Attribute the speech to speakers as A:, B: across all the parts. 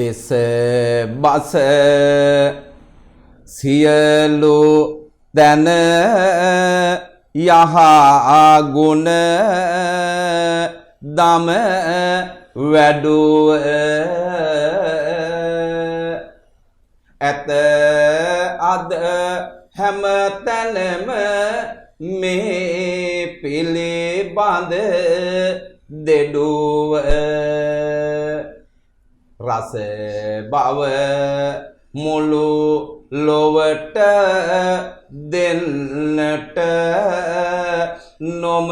A: දෙස බස සියලු දැන යහ ගුණ දම වැඩුව ඇත අද හැම තැනම මේ පිළිබඳ දෙඩුව රස බව මුළු ලොවට දෙන්නට නොම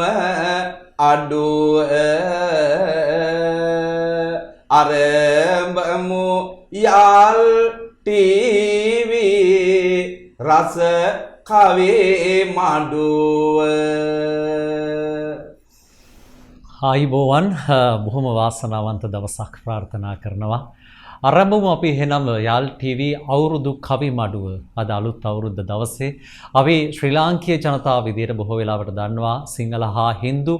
A: අඩුව අරඹමු යාල් ටීවී රස කවේ මඩුව.
B: ආයිබෝවන් බොහොම වාසනාවන්ත දවසක් ප්‍රාර්ථනා කරනවා. අරඹමු අපි එහෙනම් යාල් ටීවී අවුරුදු කවි මඩුව අද අලුත් අවුරුද්ද දවසේ අපි ශ්‍රී ලාංකීය ජනතාව විදියට බොහෝ වෙලාවට දන්නවා සිංහල හා හින්දු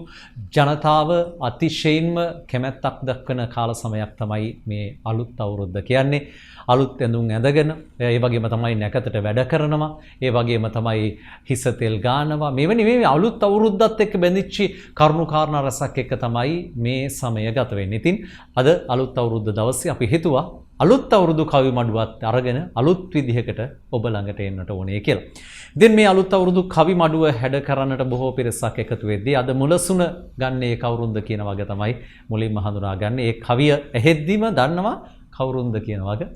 B: ජනතාව අතිශයින්ම කැමැත්තක් දක්වන කාල සමයක් තමයි මේ අලුත් අවුරුද්ද කියන්නේ. අලුත් ඇඳුම් ඇඳගෙන ඒ වගේම තමයි නැකතට වැඩ කරනවා, ඒ වගේම තමයි හිස තෙල් ගානවා. මෙවැනි මේ අලුත් අවුරුද්දත් එක්ක බැඳිච්ච කරුණු කාරණා රසක් එක්ක තමයි මේ සමය ගත වෙන්නේ. ඉතින් අද අලුත් අවුරුද්ද දවසේ අපි හිතුවා අලුත් අවුරුදු කවි මඩුවත් අරගෙන අලුත් විදිහකට ඔබ ළඟට එන්නට ඕනේ කියලා. ඉතින් මේ අලුත් අවුරුදු කවි මඩුව හැඩ කරන්නට බොහෝ පිරිසක් එකතු වෙද්දී අද මුලසුන ගන්න ඒ කවුරුන්ද කියන වගේ තමයි මුලින්ම හඳුනාගන්නේ. ඒ කවිය ඇහෙද්දිම දන්නවා කවුරුන්ද කියන වගේ.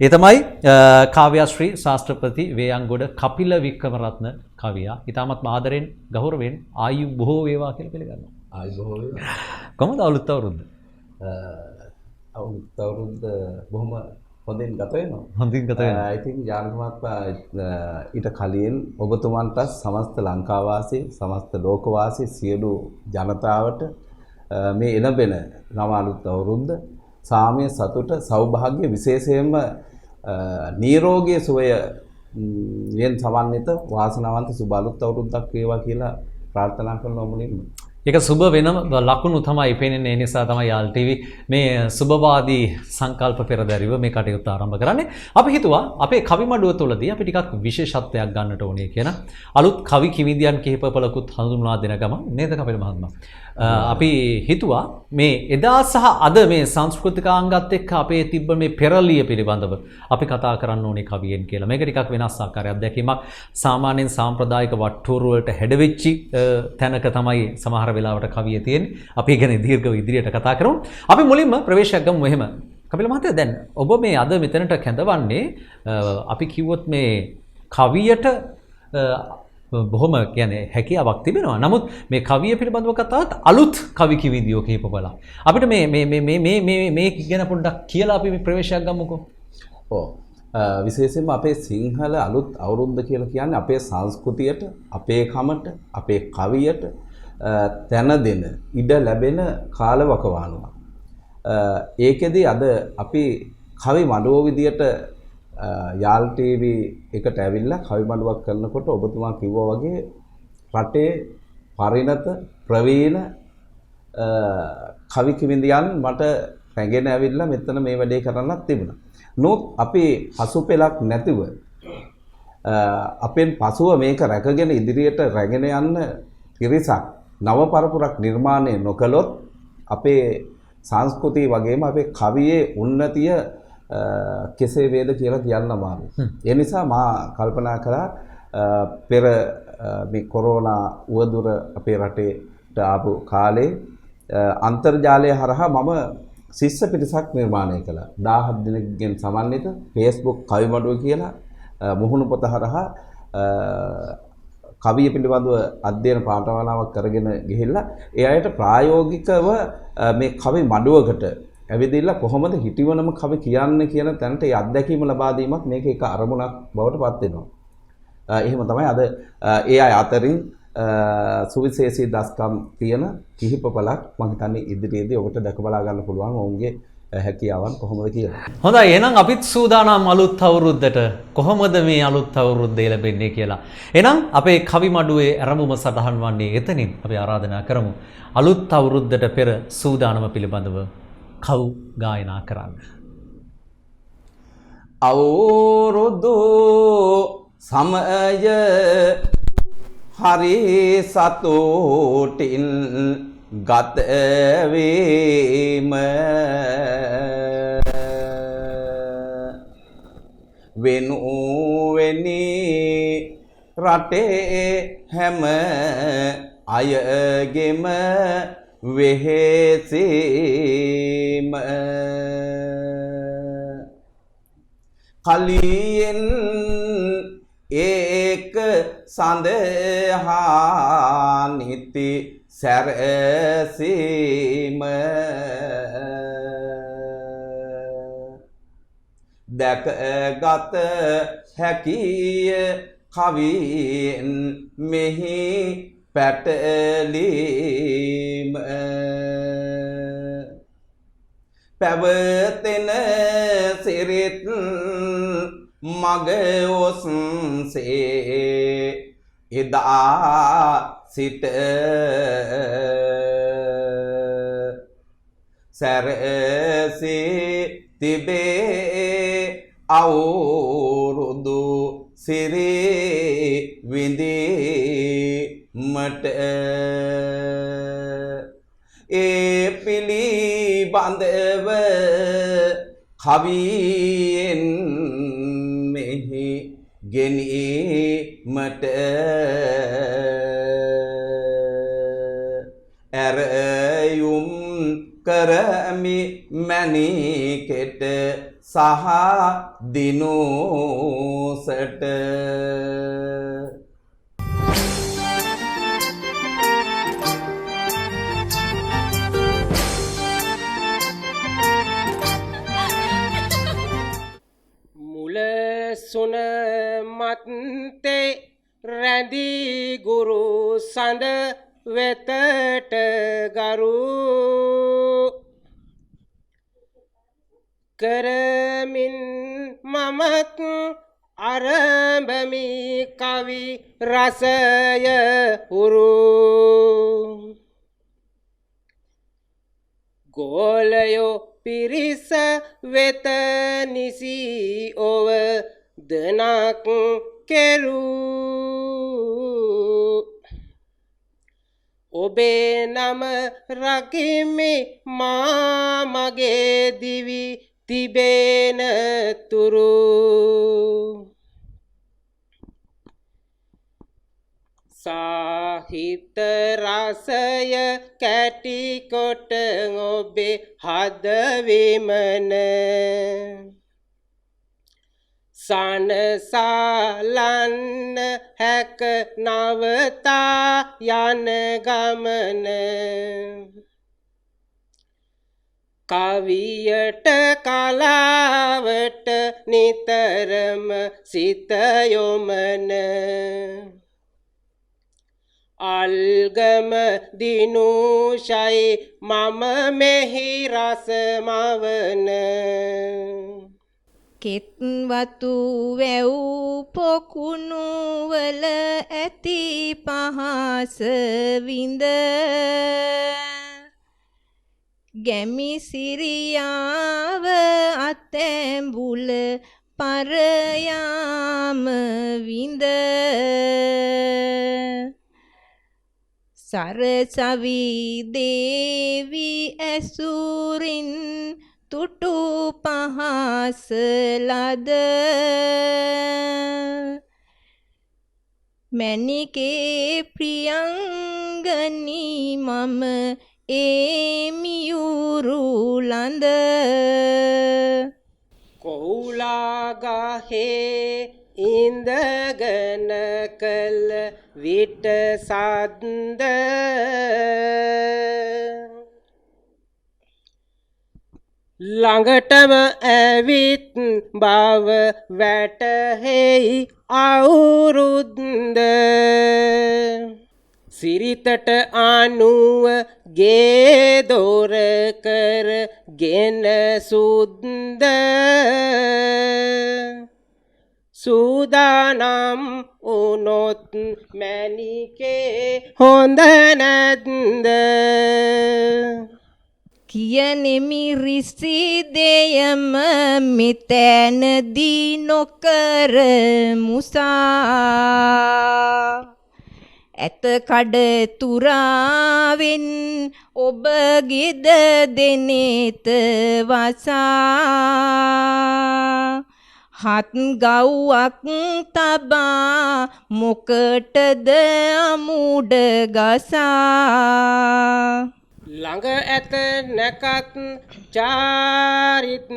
B: ඒ තමයි කාව්‍යශ්‍රී ශාස්ත්‍රපති වේයන්ගොඩ කපිල වික්‍රමරත්න කවියා. ඊටමත් ආදරෙන් ගෞරවයෙන් ආයු බොහෝ වේවා කියලා පිළිගන්නවා.
A: ආයු බොහෝ වේවා.
B: කොහොමද අලුත් අවුරුද්ද?
A: අලුත් අවුරුද්ද බොහොම හොඳින් ගත වෙනවා.
B: හොඳින් ගත වෙනවා.
A: I think ජානකමත්තා ඊට කලින් ඔබතුමන්ට සමස්ත ලංකාවාසී සමස්ත ලෝකවාසී සියලු ජනතාවට මේ එළඹෙන නව අලුත් අවුරුද්ද සාමය සතුට සෞභාග්‍ය විශේෂයෙන්ම නිරෝගී සුවය යෙන් සමන්විත වාසනාවන්ත සුබ අලුත් අවුරුද්දක් වේවා කියලා ප්‍රාර්ථනා කරනවා මුලින්ම.
B: ඒක සුබ වෙනම ලකුණු තමයි පේන්නේ. ඒ නිසා තමයි යාල් ටීවී මේ සුබවාදී සංකල්ප පෙරදැරිව මේ කටයුත්ත ආරම්භ කරන්නේ. අපි හිතුවා අපේ කවි මඩුව තුළදී අපි ටිකක් විශේෂත්වයක් ගන්නට ඕනේ කියන අලුත් කවි කිවිදියන් කිහිපපලකුත් හඳුන්වා දෙන ගම නේද කපිල මහත්මයා. අපි හිතුවා මේ එදා සහ අද මේ සංස්කෘතිකාංගත් එක්ක අපේ තිබ්බ මේ පෙරලිය පිළිබඳව අපි කතා කරන්න ඕනේ කවියෙන් කියලා. මේක ටිකක් වෙනස් ආකාරයක් දැකීමක්. සාමාන්‍යයෙන් සාම්ප්‍රදායික වට්ටෝරු වලට හැඩවෙච්චි තැනක තමයි සමහර වෙලාවට කවිය තියෙන්නේ. අපි ගැන දීර්ඝව ඉදිරියට කතා කරමු. අපි මුලින්ම ප්‍රවේශයක් ගමු එහෙම. කපිල මහත්තයා දැන් ඔබ මේ අද මෙතනට කැඳවන්නේ අපි කිව්වොත් මේ කවියට බොහොම කියන්නේ හැකියාවක් තිබෙනවා. නමුත් මේ කවිය පිළිබඳව කතාවත් අලුත් කවි කිවිදියෝ කියපබලා. අපිට මේ ගැන පොඩ්ඩක් කියලා අපි ප්‍රවේශයක් ගමුකෝ.
A: ඔව්. විශේෂයෙන්ම අපේ සිංහල අලුත් අවුරුද්ද කියලා කියන්නේ අපේ සංස්කෘතියට, අපේ කමට, අපේ කවියට තැන දෙන, ඉඩ ලැබෙන කාලවකවානුවක්. ඒකෙදි අද අපි කවි මඩුව විදියට යාල් ටීවී එකට ඇවිල්ලා කවි මඩුවක් කරනකොට ඔබතුමා කිව්වා වගේ රටේ පරිණත ප්‍රවීණ කවි කිවිඳියන් මට රැගෙන ඇවිල්ලා මෙතන මේ වැඩේ කරන්නත් තිබුණා. නමුත් අපි පසුපෙලක් නැතිව අපෙන් පසුව මේක රැකගෙන ඉදිරියට රැගෙන යන්න පිරිසක් නව පරපුරක් නිර්මාණය නොකළොත් අපේ සංස්කෘතිය වගේම අපේ කවියේ උන්නතිය කෙසේ වේද කියලා කියන්න අමාරුයි. ඒ නිසා මා කල්පනා කළා පෙර මේ කොරෝනා උවදුර අපේ රටේට ආපු කාලේ අන්තර්ජාලය හරහා මම ශිෂ්‍ය පිරිසක් නිර්මාණය කළා. 17 දෙනෙක්ගෙන් සමන්විත Facebook කවි මඩුව කියලා මුහුණු පොත හරහා කවිය පිළිබඳව අධ්‍යයන පාඨමාලාවක් කරගෙන ගිහිල්ලා ඒ අයට ප්‍රායෝගිකව මේ කවි මඩුවකට ඇවිදilla කොහොමද හිතවනම කවි කියන්නේ කියන තැනට ඒ අත්දැකීම ලබා දීමක් මේක එක අරමුණක් බවට පත් වෙනවා. එහෙම තමයි අද ඒ අය අතරින් සුවිශේෂී දස්කම් තියෙන කිහිප පළක් මම හිතන්නේ ඉදිරියේදී ඔබට දැක බලා ගන්න පුළුවන් ඔවුන්ගේ හැකියාවන් කොහොමද කියලා.
B: හොඳයි එහෙනම් අපිත් සූදානම් අලුත් අවුරුද්දට කොහොමද මේ අලුත් අවුරුද්ද ලැබෙන්නේ කියලා. එහෙනම් අපේ කවි මඩුවේ ආරම්භම සටහන් වන්නේ එතනින් අපි ආරාධනා කරමු අලුත් අවුරුද්දට පෙර සූදානම පිළිබඳව කව් ගායනා කරන්න.
A: අවුරුදු සමය හරි සතුටින් ගතවීම වෙනුවෙනි රටේ හැම අයගෙම වෙහෙසීම කලියෙන් ඒක සඳහා නිති සැරසීම දැකගත හැකිය කවියෙන් මෙහි පැටලීම පැවතෙන සිරිත් මග ඔස්සේ එදා සිට සැරසී තිබේ අවුරුදු සිරි විඳීමට ඒ පිළිබඳව කවියෙන් මෙහි ගෙනීමට ඇරයුම් කරමි මැණිකෙට සහ දිනෝසට
C: සුන මත්තේ රැඳී ගුරු සඳ වෙතට ගරු කරමින් මමත් අරඹමි කවි රසය උරු ගෝලයෝ පිරිස වෙත නිසි ඔව දනක් කෙරූ ඔබේ නම රකිමි මා මගේ දිවි තිබෙන තුරු සාහිත්‍ය රසය කැටි කොට ඔබේ හද විමන සනසලන්න හැක නවතා යන ගමන කවියට කලාවට නිතරම සිත යොමන අල්ගම දිනුෂයි මම මෙහි රසමවන
D: කෙත්වතු වැව් පොකුණු වල ඇති පහස විඳ ගැමි සිරියාව අතැඹුල පරයාම විඳ සරසවි දේවි ඇසුරින් තුටු පහස ලද මැණිකේ ප්‍රියංගනී මම ඒ මියුරු ලඳ
C: කොහුලාගහේ ඉඳගෙන කළ විට සද්ද ළඟටම ඇවිත් බව වැටහෙයි අවුරුද්ද සිරිතට අනුව ගේ දොර කර ගෙන සුද්ද සූදානම් උනොත් මැණිකේ හොඳ නැද්ද
D: තියනෙමි රිසි දෙයම මෙතැනදී නොකර මුසා ඇත කඩ තුරාවෙන් ඔබ ගෙද දෙනෙත වසා හත් ගව්වක් තබා මොකටද අමුඩ ගසා
C: ළඟ ඇත නැකත් චාරිත්‍ර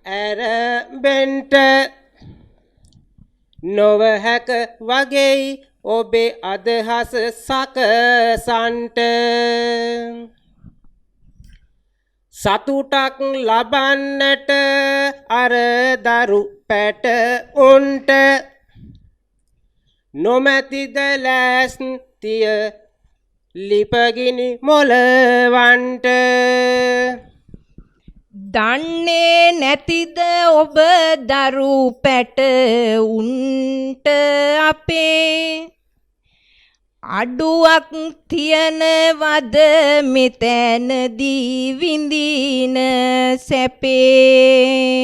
C: ඇරඹෙන්ට නොවහැක වගෙයි ඔබේ අදහස සකසන්ට සතුටක් ලබන්නට අර දරු පැට උන්ට නොමැතිද ලෑස්තිය ලිපගිනි මොලවන්ට
D: දන්නේ නැතිද ඔබ දරු පැට උන්ට අපේ අඩුවක් තියනවද මෙතැනදී විඳින සැපේ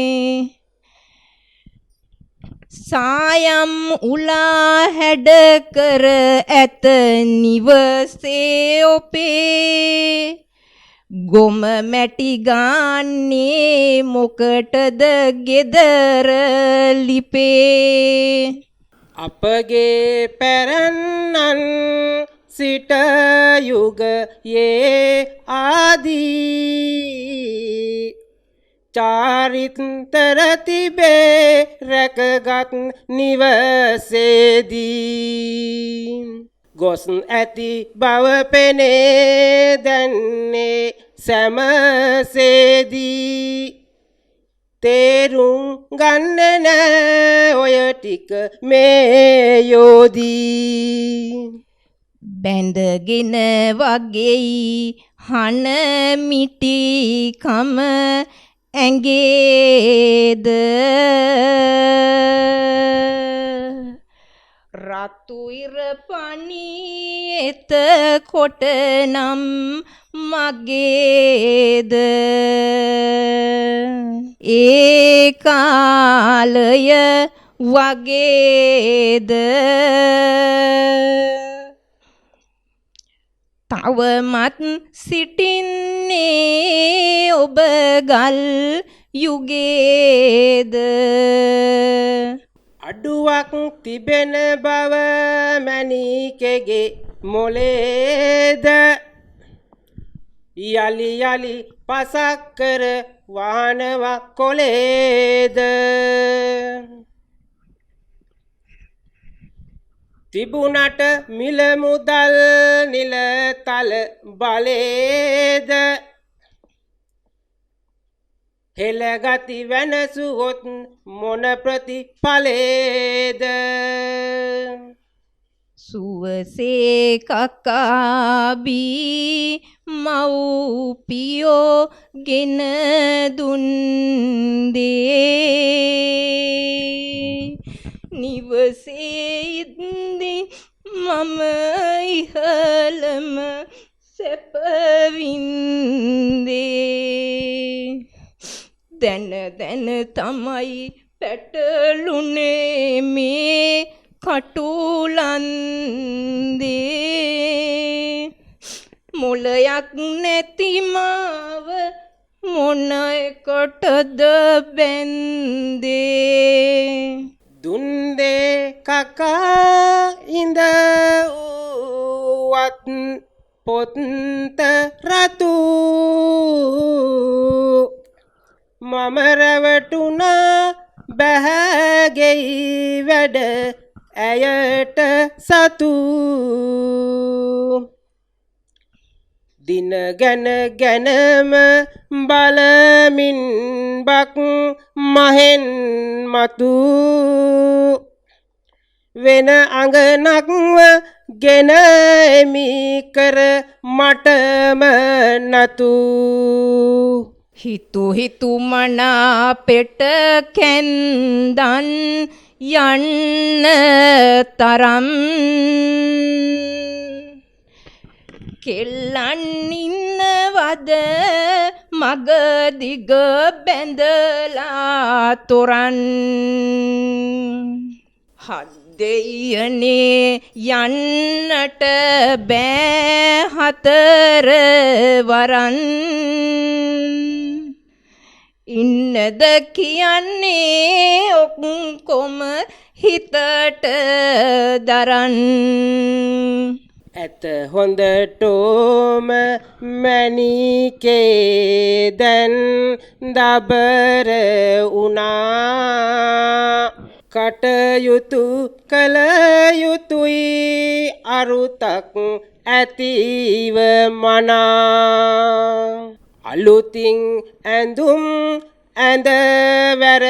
D: සායම් උලා හැඩ කර ඇත නිවසේ ඔපේ ගොම මැටි ගාන්නේ මොකටද ගෙදර ලිපේ
C: අපගේ පැරන්නන් සිට යුගයේ ආදී චාරිත්‍ර තිබේ රැකගත් නිවසේදී ගොස් ඇති බව පෙනේ දැන්නේ සැමසේදී තේරුම් ගන්න නෑ ඔය ටික මේ යෝදී
D: බැඳගෙන වගෙයි හන මිටිකම ඇඟේද රතු ඉර පනී එතකොට නම් මගේද ඒ කාලය වගේද තවමත් සිටින්නේ ඔබ ගල් යුගේද
C: අඩුවක් තිබෙන බව මැණිකෙගේ මොලේද යලි යලි පසක් කර වහනවා කොලේද තිබුණට මිල මුදල් නිලතල බලේද හෙළගති වෙනසුවොත් මොන ප්‍රතිඵලේද
D: සුවසේ කකාබී මව්පියෝ ගෙන දුන් දේ නිවසේ ඉද්දි මම ඉහළම සැප වින්දේ දැන දැන තමයි පැටළුනේ මේ කටුලන්දේ මොලයක් නැති මාව මොන එකටද බැන්දේ
C: දුන්දේ කකා ඉඳ උවත් පොත්ත රතු මම රැවටුණා බැහැගෙයි වැඩ ඇයට සතු දින ගැන ගැනම බලමින් බක් මහෙන් මතු වෙන අඟනක්ව ගෙන එමි කර මටම නතු
D: හිතු හිතු මනා පෙට කැන්දන් යන්න තරම් කෙල්ලන් ඉන්නවද මග දිග බැඳලා තොරන් හදෙයනේ යන්නට බෑ හතර වරන් ඉන්නද කියන්නේ ඔක්කොම හිතට දරන්
C: ඇත හොඳටෝම මැණිකේ දැන් දබර වුණා කටයුතු කළ යුතුයි අරුතක් ඇතිව මනා අලුතින් ඇඳුම් ඇඳවැර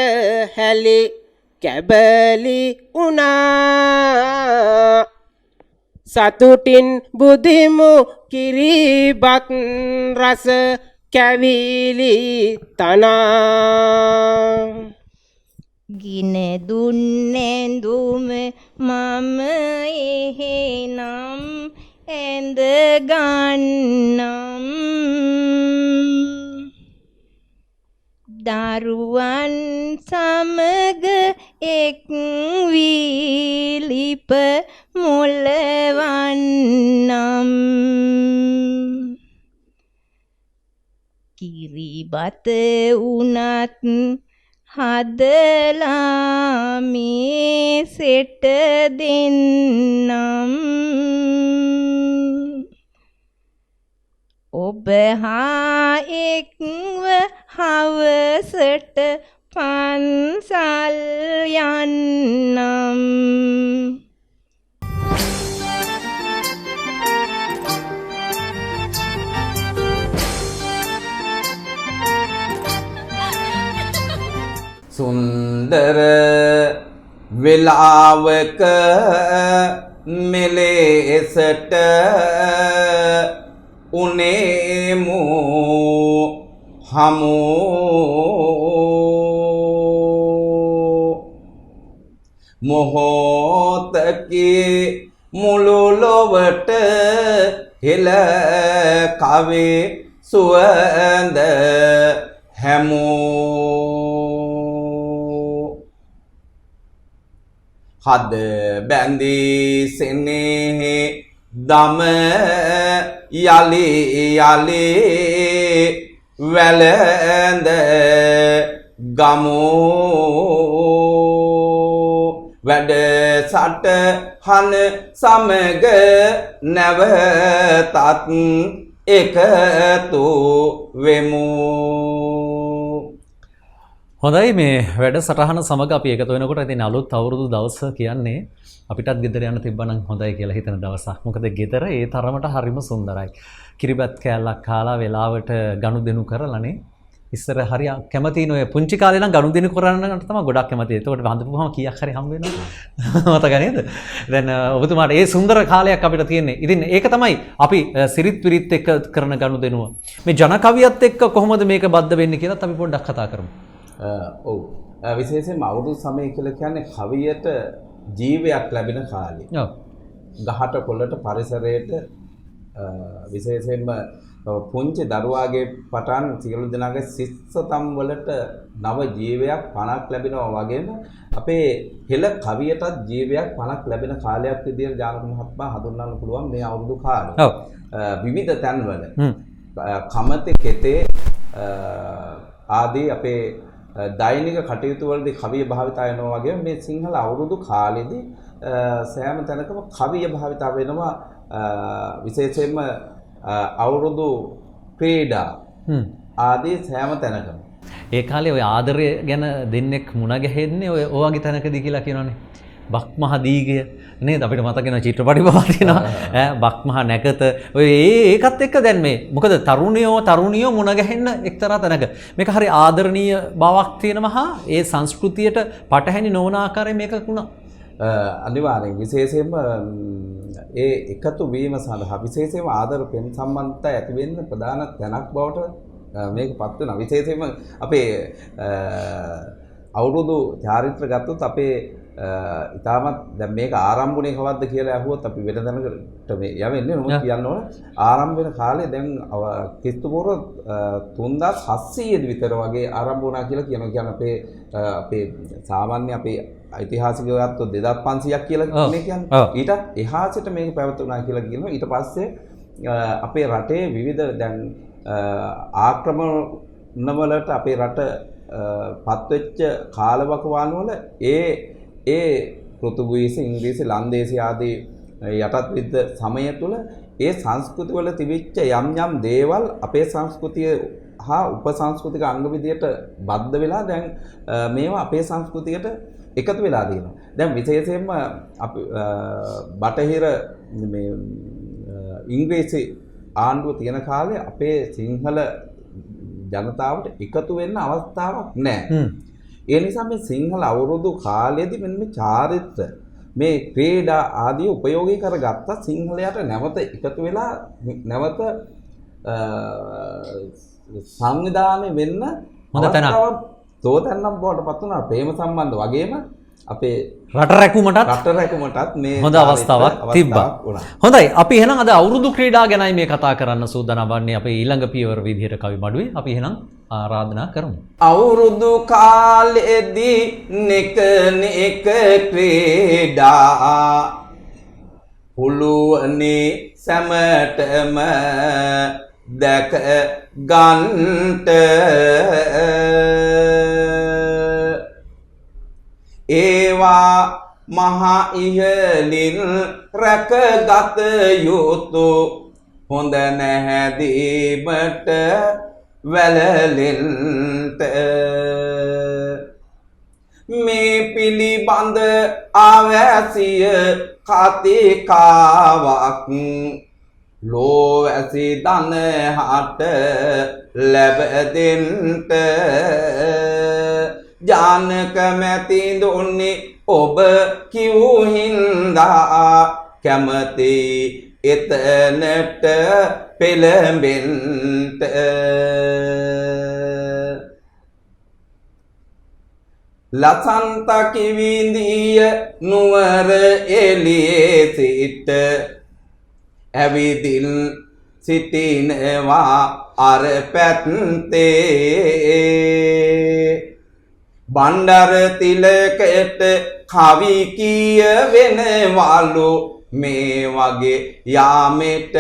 C: හැලි කැබලි වුණා සතුටින් බුදිමු කිරිබත් රස කැවිලි තනා
D: ගින දුන්නැඳුම මම එහෙනම් ඇඳ ගන්නම් දරුවන් සමග එක් වී ලිප මොලවන්නම් කිරිබත උනත් හදලා මේ සෙට දෙන්නම් ඔබ හා එක්ව හවසට පන්සල් යන්නම්
A: සුන්දර වෙලාවක මෙලෙසට උනේමු හමු මොහොතකේ මුළු ලොවට හෙළ කවේ සුවඳ හැමෝ හද බැඳී සෙනෙහි දම යලි යලි වැළඳ ගමු වැඩ සටහන සමග නැවතත් එකතු වෙමු
B: හොඳයි මේ වැඩසටහන සමග අපි එකතු වෙනකොට ඉතින් අලුත් අවුරුදු දවස කියන්නේ අපිටත් ගෙදර යන්න තිබ්බනම් හොඳයි කියලා හිතන දවසක්. මොකද ගෙදර ඒ තරමට හරිම සුන්දරයි. කිරිබත් කෑල්ලක් කාලා වෙලාවට ගනුදෙනු කරලානේ. ඉස්සර හරි කැමතින ඔය පුංචි කාලේ නම් ගනුදෙනු කරන්නට තමයි ගොඩක් කැමති. ඒකට වඳපුවම කීයක් හරි හම්බ වෙනවා. මතක නේද? දැන් ඔබතුමාට ඒ සුන්දර කාලයක් අපිට තියෙන්නේ. ඉතින් ඒක තමයි අපි සිරිත් විරිත් එක්ක කරන ගනුදෙනුව. මේ ජන කවියත් එක්ක කොහොමද මේක බද්ධ වෙන්නේ කියලාත් අපි පොඩ්ඩක් කතා කරමු.
A: ඔව් විශේෂයෙන්ම අවුරුදු සමය කියලා කියන්නේ කවියට ජීවයක් ලැබෙන කාලය.
B: ඔව්.
A: ගහට කොළට පරිසරයට විශේෂයෙන්ම පුංචි දරුවාගේ පටන් සියලු දෙනාගේ සිස්සතම් වලට නව ජීවයක් පණක් ලැබෙනවා වගේම අපේ හෙළ කවියටත් ජීවයක් පණක් ලැබෙන කාලයක් විදියට ජානක මහත්මයා හඳුන්වන්න පුළුවන් මේ අවුරුදු කාලය.
B: ඔව්.
A: විවිධ තැන්වල කමතේ කෙතේ ආදී අපේ දෛනික කටයුතු වලදී කවිය භාවිතා වෙනවා වගේ මේ සිංහල අවුරුදු කාලෙදී සෑම තැනකම කවිය භාවිතා වෙනවා විශේෂයෙන්ම අවුරුදු ක්‍රීඩා ආදී සෑම තැනකම.
B: ඒ කාලේ ඔය ආදරය ගැන දෙන්නෙක් මුණ ගැහෙන්නේ ඔය වගේ තැනකදී කියලා කියනවනේ. බක්මහ දීගය නේද අපිට මතක වෙන චිත්‍රපටි බව තියෙනවා. බක්මහ නැකත ඔය ඒකත් එක්ක දැන් මේ මොකද තරුණියෝ මුණ ගැහෙන්න එක්තරා තැනක මේක හරි ආදරණීය බවක් තියෙනවා. ඒ සංස්කෘතියට පටහැනි නොවන ආකාරයෙන් මේක වුණා.
A: අනිවාර්යෙන් විශේෂයෙන්ම ඒ එකතු වීම සඳහා විශේෂයෙන්ම ආදර පෙම් සම්බන්ධතා ඇති වෙන්න ප්‍රධාන තැනක් බවට මේක පත් වෙනවා. විශේෂයෙන්ම අපේ අවුරුදු චාරිත්‍ර ගත්තොත් අපේ ඉතාමත් දැන් මේක ආරම්භුනේ කවද්ද කියලා අහුවොත් අපි වෙන තැනකට මේ යවෙන්නේ නමුත් කියන්න ඕන ආරම්භ වෙන කාලේ දැන් ක්‍රිස්තු පූර්ව 3700 විතර වගේ ආරම්භ වුණා කියලා කියනවා. කියන්නේ අපේ සාමාන්‍ය අපේ ඓතිහාසිකව ගත්තොත් 2500ක් කියලා කියන්නේ. ඊටත් එහාසට මේක පැවතුණා කියලා කියනවා. ඊට පස්සේ අපේ රටේ විවිධ දැන් ආක්‍රමණවලට අපේ රට පත්වෙච්ච කාලවකවානුවල ඒ පෘතුගීසි ඉංග්‍රීසි ලන්දේසි ආදී යටත් විද්ද සමය තුළ ඒ සංස්කෘතිවල තිබිච්ච යම් දේවල් අපේ සංස්කෘතිය හා උපසංස්කෘතික අංග විදියට බද්ධ වෙලා දැන් මේවා අපේ සංස්කෘතියට එකතු වෙලා තියෙනවා. දැන් විශේෂයෙන්ම අපි බටහිර මේ ඉංග්‍රීසි ආණ්ඩුව තියෙන කාලේ අපේ සිංහල ජනතාවට එකතු වෙන්න අවස්ථාවක් නැහැ. ඒ නිසා මේ සිංහල අවුරුදු කාලයේදී මෙන්න මේ චාරිත්‍ර මේ ක්‍රීඩා ආදී උපයෝගී කරගත්ත සිංහලයට නැවත එකතු වෙලා නැවත සංවිධානය වෙන්න
B: හොඳ තැනක්
A: තෝතැන්නම් බවට පත් වුණා. ප්‍රේම සම්බන්ධ වගේම අපේ
B: රට රැකුමටත් මේ
A: හොඳ අවස්ථාවක්
B: තිබ්බා. හොඳයි අපි එහෙනම් අද අවුරුදු ක්‍රීඩා ගැනයි මේ කතා කරන්න සූදානම් වන්නේ අපේ ඊළඟ පියවර විදිහට කවි මඩුවේ. අපි එහෙනම් ආරාධනා කරමු.
A: අවුරුදු කාලෙදී නෙක ක්‍රීඩා පුළුවනි සැමටම දැක ගන්ට ඒවා මහා ඉහලින් රැකගත යුතු හොඳ නැහැදීමට වැළලෙන්ට මේ පිළිබඳ අවැසිය කතිකාවක් ලෝවැසි දනහට ලැබදෙන්ට ජානක මැතිඳුන්නේ ඔබ කිව්හින්දා කැමති එතනට පෙළඹෙන්ට ලසන්ත කිවිඳිය නුවර එළියේ සිට ඇවිදින් සිටිනවා අර පැත්තේ බණ්ඩර තිලකයට කවි කියවෙනවලු මේ වගේ යාමෙට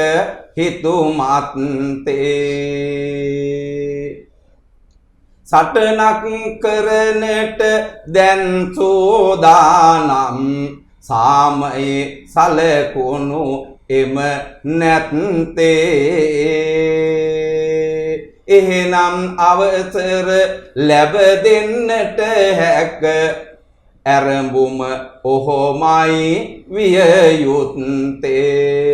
A: හිතුමත්තේ සටනක් කරනට දැන් සෝදානම් සාමයේ සලකුණු එම නැත්තේ එහෙනම් අවසර ලැබ දෙන්නට හැක ඇරඹුම ඔහොමයි විය යුත්තේ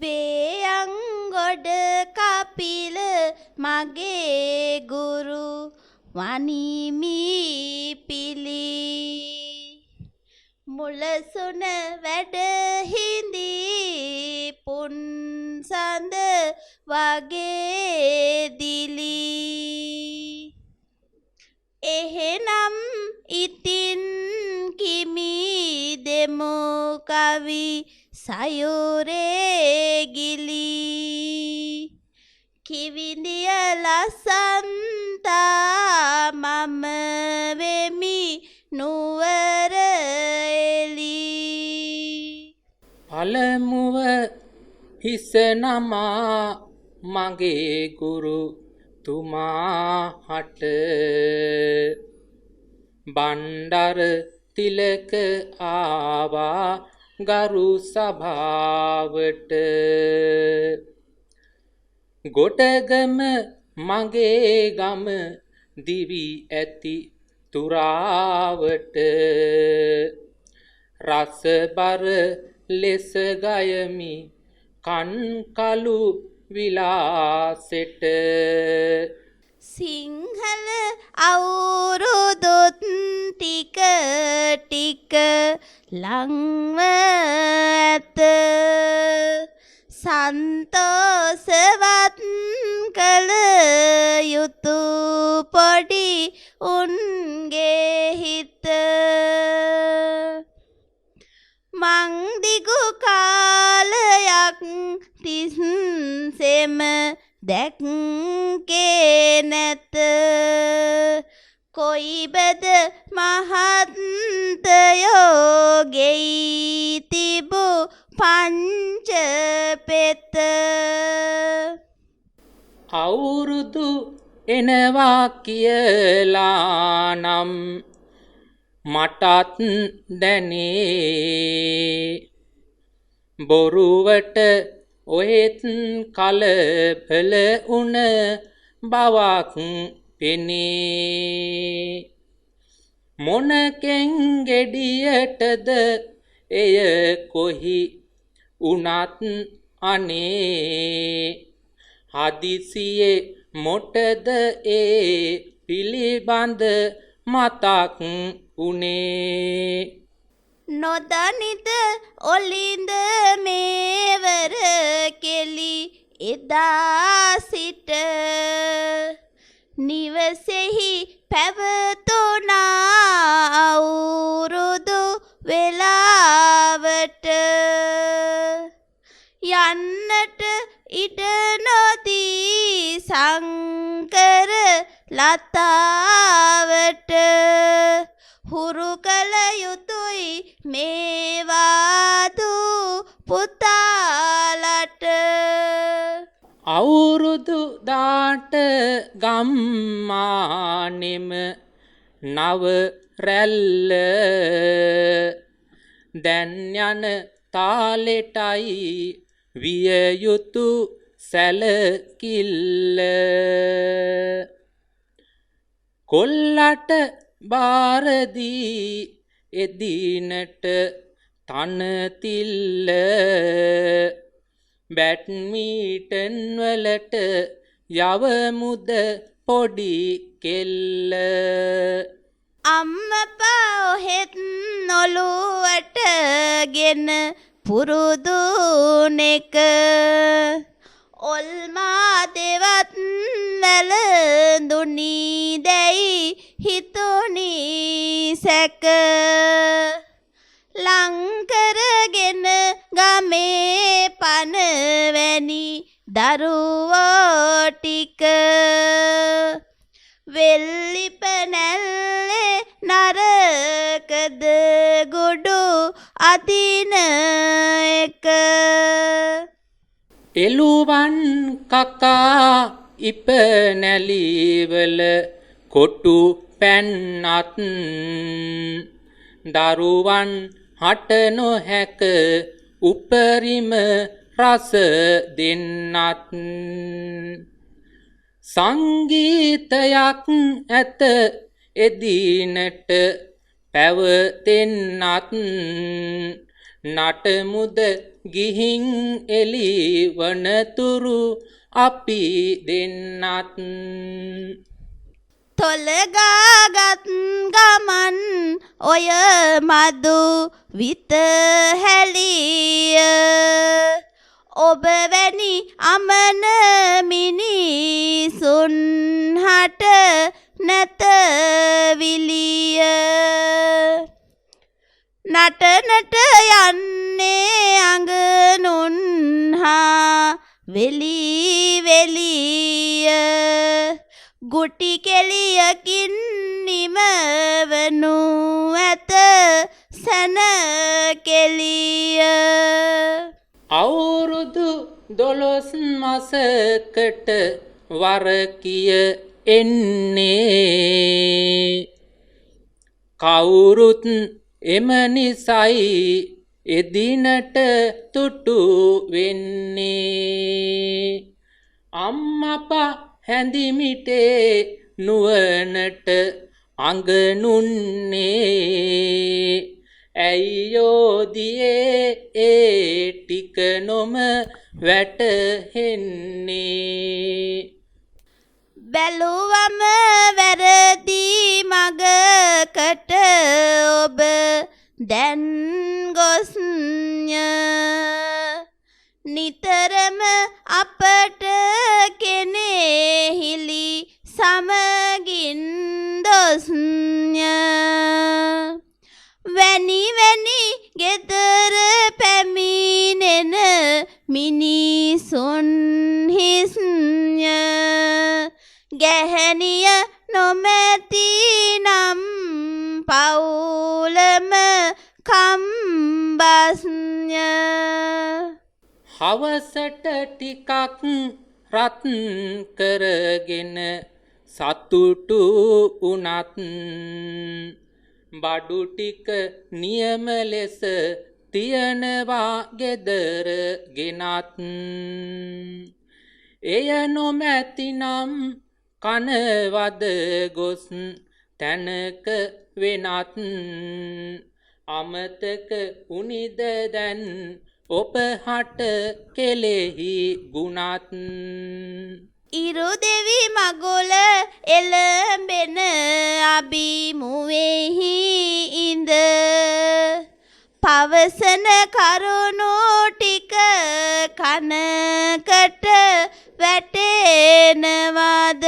E: වේයන්ගොඩ කපිල මගේ ගුරු වනිමි පිලි මුලසුන වැඩ හිඳී පුන්සඳ වගේ දිලි එහෙනම් ඉතින් කිමි දෙමු කවි සයුරේ ගිලි කිවිඳිය ලසන්තා මම වෙමි නුවර එලි
C: පළමුව හිස නමා මගේ ගුරු තුමාහට බණ්ඩර තිලක ආවා ගරු සභාවට ගොටගම මගේ ගම දිවි ඇති තුරාවට රසබර ලෙස ගයමි කන්කලු විලාසෙට
E: සිංහල අවුරුදුත් ටික ටික ලංව ඇත සන්තෝසවත් කළ යුතු පොඩි උන්ගේ හිත මං දිගු කාලයක් තිස්සෙම දැක්කේ නැත කොයිබද මහත්තයෝ ගෙයි තිබු පංච පෙත
C: අවුරුදු එනවා කියලා නම් මටත් දැනේ බොරුවට ඔහෙත් කලබල උන බවක් පෙනේ මොනකෙන් ගෙඩියටද එය කොහි උනත් අනේ හදිසියේ මොටද ඒ පිළිබඳ මතක් උනේ
E: නොදනිත ඔලින්ද මේවර කෙලි එදා සිට නිවසෙහි පැවතුනා අවුරුදු වෙලාවට යන්නට ඉඩ නොදී සංකර ලතාවට හුරු කළ යුතුයි මේවාදු පුතාලට
C: අවුරුදු දාට ගම්මානෙම නව රැල්ල දැන් යන තාලෙටයි විය යුතු සැලකිල්ල කොල්ලට බාරදී එදිනට තනතිල්ල බැට්මීටන් වලට යවමුද පොඩි කෙල්ල
E: අම්මපා ඔහෙත් නොලුවට ගෙන පුරුදුනෙක ඔල්මා දෙවත් වැළඳුනී දැයි හිතුනී සැක ලංකරගෙන ගමේ පනවැනි දරුවෝ ටික වෙල්ලිප නැල්ලේ නරකද ගොඩු අදින එක
C: එළුවන් කකා ඉප නැලිවල කොටු පැන්නත් දරුවන් හට නොහැක උපරිම රස දෙන්නත් සංගීතයක් ඇත එදිනට පැවතෙන්නත් නටමුද ගිහින් එලි වනතුරු අපි දෙන්නත්
E: තොලගාගත් ගමන් ඔය මදු විත හැලිය ඔබ වැනි අමන මිනිසුන් හට නැත විලිය නටනට යන්නේ අඟනුන් හා වෙලි වෙලිය ගුටි කෙලියකින් නිමවනු ඇත සැන කෙලිය
C: අවුරුදු 12 මාසකට වරකිය එන්නේ කවුරුත් එම නිසයි එදිනට තුටු වෙන්නේ අම්මපා හැඳිමිටේ නුවනට අඟනුන්නේ ඇයියෝදියේ ඒ ටික නොම වැටහෙන්නේ
E: බැලුවම වැරදි මගකට ඔබ දැන් ගොස්ය නිතරම අපට කෙනෙහිලි සමගින් දොස්ය වැනි වැනි ගෙදර පැමිණෙන මිනිසුන් හිස්ය ගැහැණිය නොමැති නම් පවුලම කම්බස්ය
C: හවසට ටිකක් රත් කරගෙන සතුටු උනත් බඩු ටික නියම ලෙස තියනවා ගෙදර ගෙනත් එය නොමැතිනම් කනවද ගොස් තැනක වෙනත් අමතක උනිද දැන් ඔපහට කෙලෙහි ගුණත්
E: ඉරු දෙවි මගොල එළඹෙන අභිමුවෙහි ඉඳ පවසන කරුණු ටික කනකට වැටෙනවද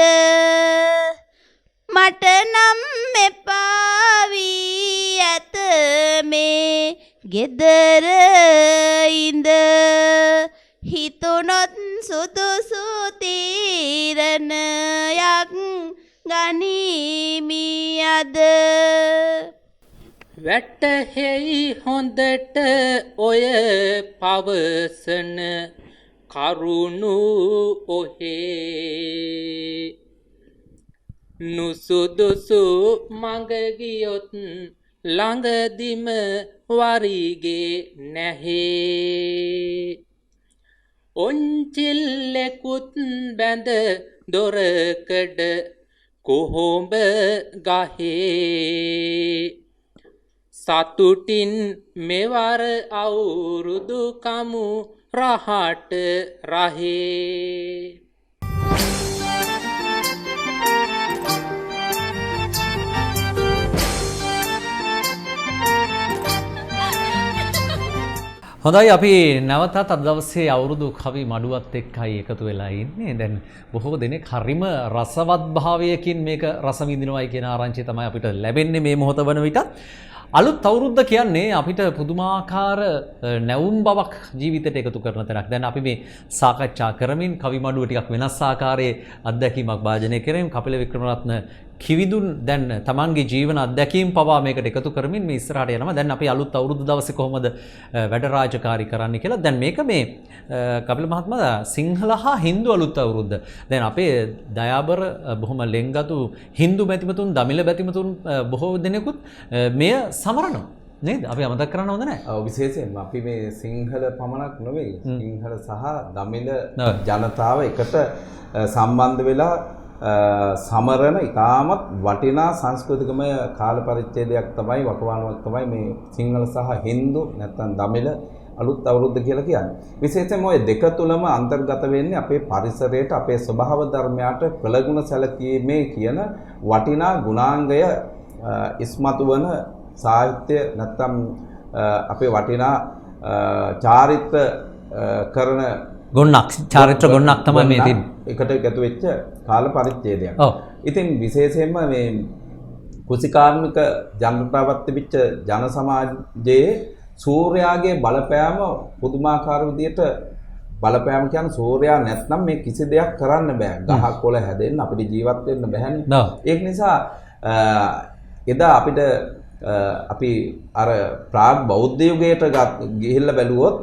E: මට නම් එපා වී ඇත මේ ගෙදර ඉඳ හිතුනොත් සුදුසු තීරණයක් ගනිමි අද
C: වැටහෙයි හොඳට ඔය පවසන කරුණු ඔහේ නුසුදුසු මඟ ගියොත් ළඟදිම වරිගේ නැහැ ඔන්චිල්ලෙකුත් බැඳ දොරකඩ කොහොඹ ගහේ සතුටින් මෙවර අවුරුදු කමු රහට රහේ
B: හොඳයි අපි නැවතත් අද දවසේ අවුරුදු කවි මඩුවත් එක්කයි එකතු වෙලා ඉන්නේ. දැන් බොහෝ දෙනෙක් හරිම රසවත් භාවයකින් මේක රස විඳිනවයි කියන ආරංචිය තමයි අපිට ලැබෙන්නේ මේ මොහොත වන විට. අලුත් අවුරුද්ද කියන්නේ අපිට පුදුමාකාර නැවුම් බවක් ජීවිතයට එකතු කරන තැනක්. දැන් අපි මේ සාකච්ඡා කරමින් කවි මඩුව ටිකක් වෙනස් ආකාරයේ අත්දැකීමක් වාජනය කරමින් කපිල වික්‍රමරත්න කිවිදුන් දැන් තමන්ගේ ජීවන අත්දැකීම් පවා මේකට එකතු කරමින් මේ ඉස්සරහට යනවා. දැන් අපි අලුත් අවුරුදු දවසේ කොහොමද වැඩ රාජකාරී කරන්නේ කියලා. දැන් මේක මේ කපිල මහත්මයා සිංහල හා හින්දු අලුත් අවුරුද්ද. දැන් අපේ දයාබර බොහොම ලෙන්ගතු හින්දු මැතිමතුන් දමිළ මැතිමතුන් බොහෝ දෙනෙකුත් මෙය සමරනවා. නේද? අපි අමතක කරන්න හොඳ නැහැ.
A: ඔව් විශේෂයෙන්ම අපි මේ සිංහල පමණක් නෙවෙයි සිංහල සහ දමිළ ජනතාව එකට සම්බන්ධ වෙලා සමරන ඉතාමත් වටිනා සංස්කෘතිකමය කාල පරිච්ඡේදයක් තමයි වකවානුවක් තමයි මේ සිංහල සහ හින්දු නැත්නම් දමිළ අලුත් අවුරුද්ද කියලා කියන්නේ. විශේෂයෙන්ම ওই දෙක තුලම අන්තර්ගත වෙන්නේ අපේ පරිසරයට අපේ ස්වභාව ධර්මයට කළගුණ සැලකීමේ කියන වටිනා ගුණාංගය ඉස්මතු වන සාහිත්‍ය නැත්නම් අපේ වටිනා චාරිත්‍ර කරන
B: ගොන්නක් චාරිත්‍ර ගොන්නක් තමයි මේ තියෙන්නේ.
A: එකට එකතු වෙච්ච කාල පරිච්ඡේදයක්. ඉතින් විශේෂයෙන්ම මේ කුසිකාර්මික ජනතාවත් තිබිච්ච ජන සමාජයේ සූර්යාගේ බලපෑම පුදුමාකාර විදියට බලපෑම කියන්නේ සූර්යා නැත්නම් මේ කිසි දෙයක් කරන්න බෑ. ගහක් කොළ හැදෙන්න අපිට ජීවත් වෙන්න බෑනේ. ඒක නිසා එදා අපිට අපි අර ප්‍රාග් බෞද්ධ යුගයට ගිහිල්ලා බැලුවොත්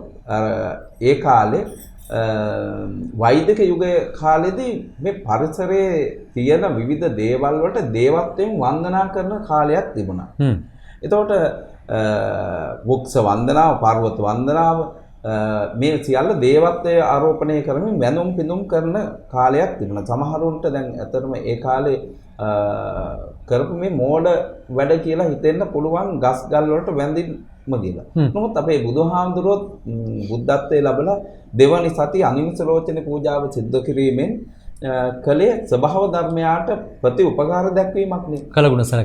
A: ඒ කාලේ වෛදික යුගයේ කාලෙදී මේ පරිසරයේ තියෙන විවිධ දේවල් වලට දේවත්වයෙන් වන්දනා කරන කාලයක් තිබුණා. එතකොට වෘක්ෂ වන්දනාව, පර්වත වන්දනාව මේ සියල්ල දේවත්වයේ ආරෝපණය කරමින් වැඳුම් පිඳුම් කරන කාලයක් තිබුණා. සමහරුන්ට දැන් ඇත්තටම ඒ කාලේ කරපු මේ මෝඩ වැඩ කියලා හිතෙන්න පුළුවන් ගස් ගල් වලට වැඳින්න කියලා. නමුත් අපේ බුදුහාමුදුරුවෝ බුද්ධත්වයේ ලැබලා දෙවනි සති අනිමිසලෝචන පූජාව සිද්ධ කිරීමෙන් කලේ ස්වභාව ධර්මයාට ප්‍රති උපකාර දැක්වීමක් නේ.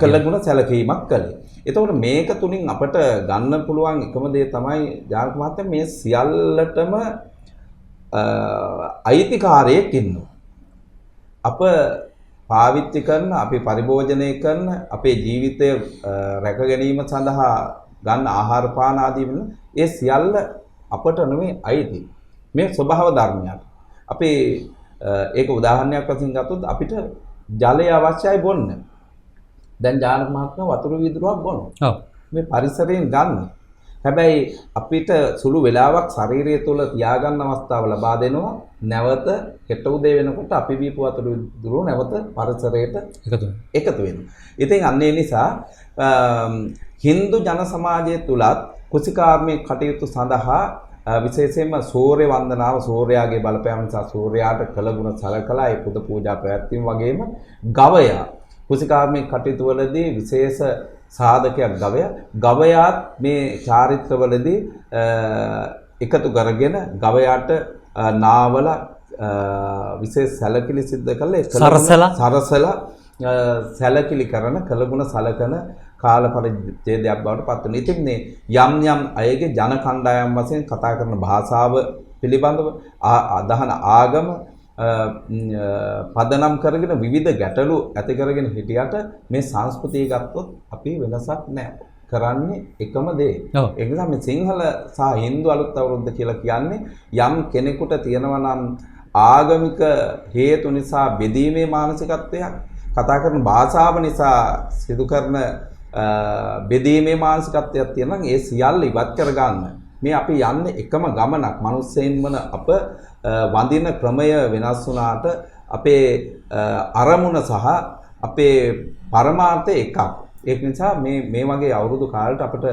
A: කළගුණ සැලකීමක් කළේ. එතකොට මේක තුලින් අපට ගන්න පුළුවන් එකම දේ තමයි ජානක මහත්තයා මේ සියල්ලටම අයිතිකාරයෙක් ඉන්නවා. අප පාවිච්චි කරන, අපි පරිභෝජනය කරන, අපේ ජීවිතය රැක ගැනීම සඳහා ගන්න ආහාර පාන ආදී වෙන ඒ සියල්ල අපට නෙමෙයි අයිති. මේ ස්වභාව ධර්මයක්. අපේ ඒක උදාහරණයක් වශයෙන් ගත්තොත් අපිට ජලය අවශ්‍යයි බොන්න. දැන් ජානක මහත්මයා වතුර වීදුරුවක් බොනවා.
B: ඔව්.
A: මේ පරිසරයෙන් ගන්න. හැබැයි අපිට සුළු වෙලාවක් ශරීරය තුළ තියාගන්න අවස්ථාව ලබා දෙනවා. නැවත හෙට උදේ වෙනකොට අපි බීපු වතුර වීදුරුව නැවත පරිසරයට එකතු වෙනවා. ඉතින් අන්න ඒ නිසා Hindu ජන සමාජය තුලත් කුසිකාර්මී කටයුතු සඳහා විශේෂයෙන්ම සූර්ය වන්දනාව සූර්යාගේ බලපෑම නිසා සූර්යාට කළගුණ සලකලා ඒ පුද පූජා පැවැත්වීම වගේම ගවයා කුසිකාර්මී කටයුතු වලදී විශේෂ සාධකයක් ගවයාත් මේ චාරිත්‍රවලදී එකතු කරගෙන ගවයාට නාවල විශේෂ සැලකිලි සිද්ධ කළේ සරසලා සැලකිලි කරන කළගුණ සලකන කාල පරිච්ඡේදයක් බවට පත් වෙනවා. ඉතින් මේ යම් යම් අයගේ ජන කණ්ඩායම් වශයෙන් කතා කරන භාෂාව පිළිබඳව අදහන ආගම පදනම් කරගෙන විවිධ ගැටලු ඇති කරගෙන හිටියට මේ සංස්කෘතිය ගත්තොත් අපි වෙනසක් නැහැ. කරන්නේ එකම දේ. ඒ නිසා මේ සිංහල සහ හින්දු අලුත් අවුරුද්ද කියලා කියන්නේ යම් කෙනෙකුට තියෙනවා නම් ආගමික හේතු නිසා බෙදීමේ මානසිකත්වයක්, කතා කරන භාෂාව නිසා සිදු කරන බෙදීමේ මානසිකත්වයක් තියෙනවා නම් ඒ සියල්ල ඉවත් කර ගන්න. මේ අපි යන්නේ එකම ගමනක්. මිනිස්සෙන් වන අප වඳින ක්‍රමය වෙනස් වුණාට අපේ අරමුණ සහ අපේ පරමාර්ථය එකක්. ඒක නිසා මේ වගේ අවුරුදු කාලෙට අපිට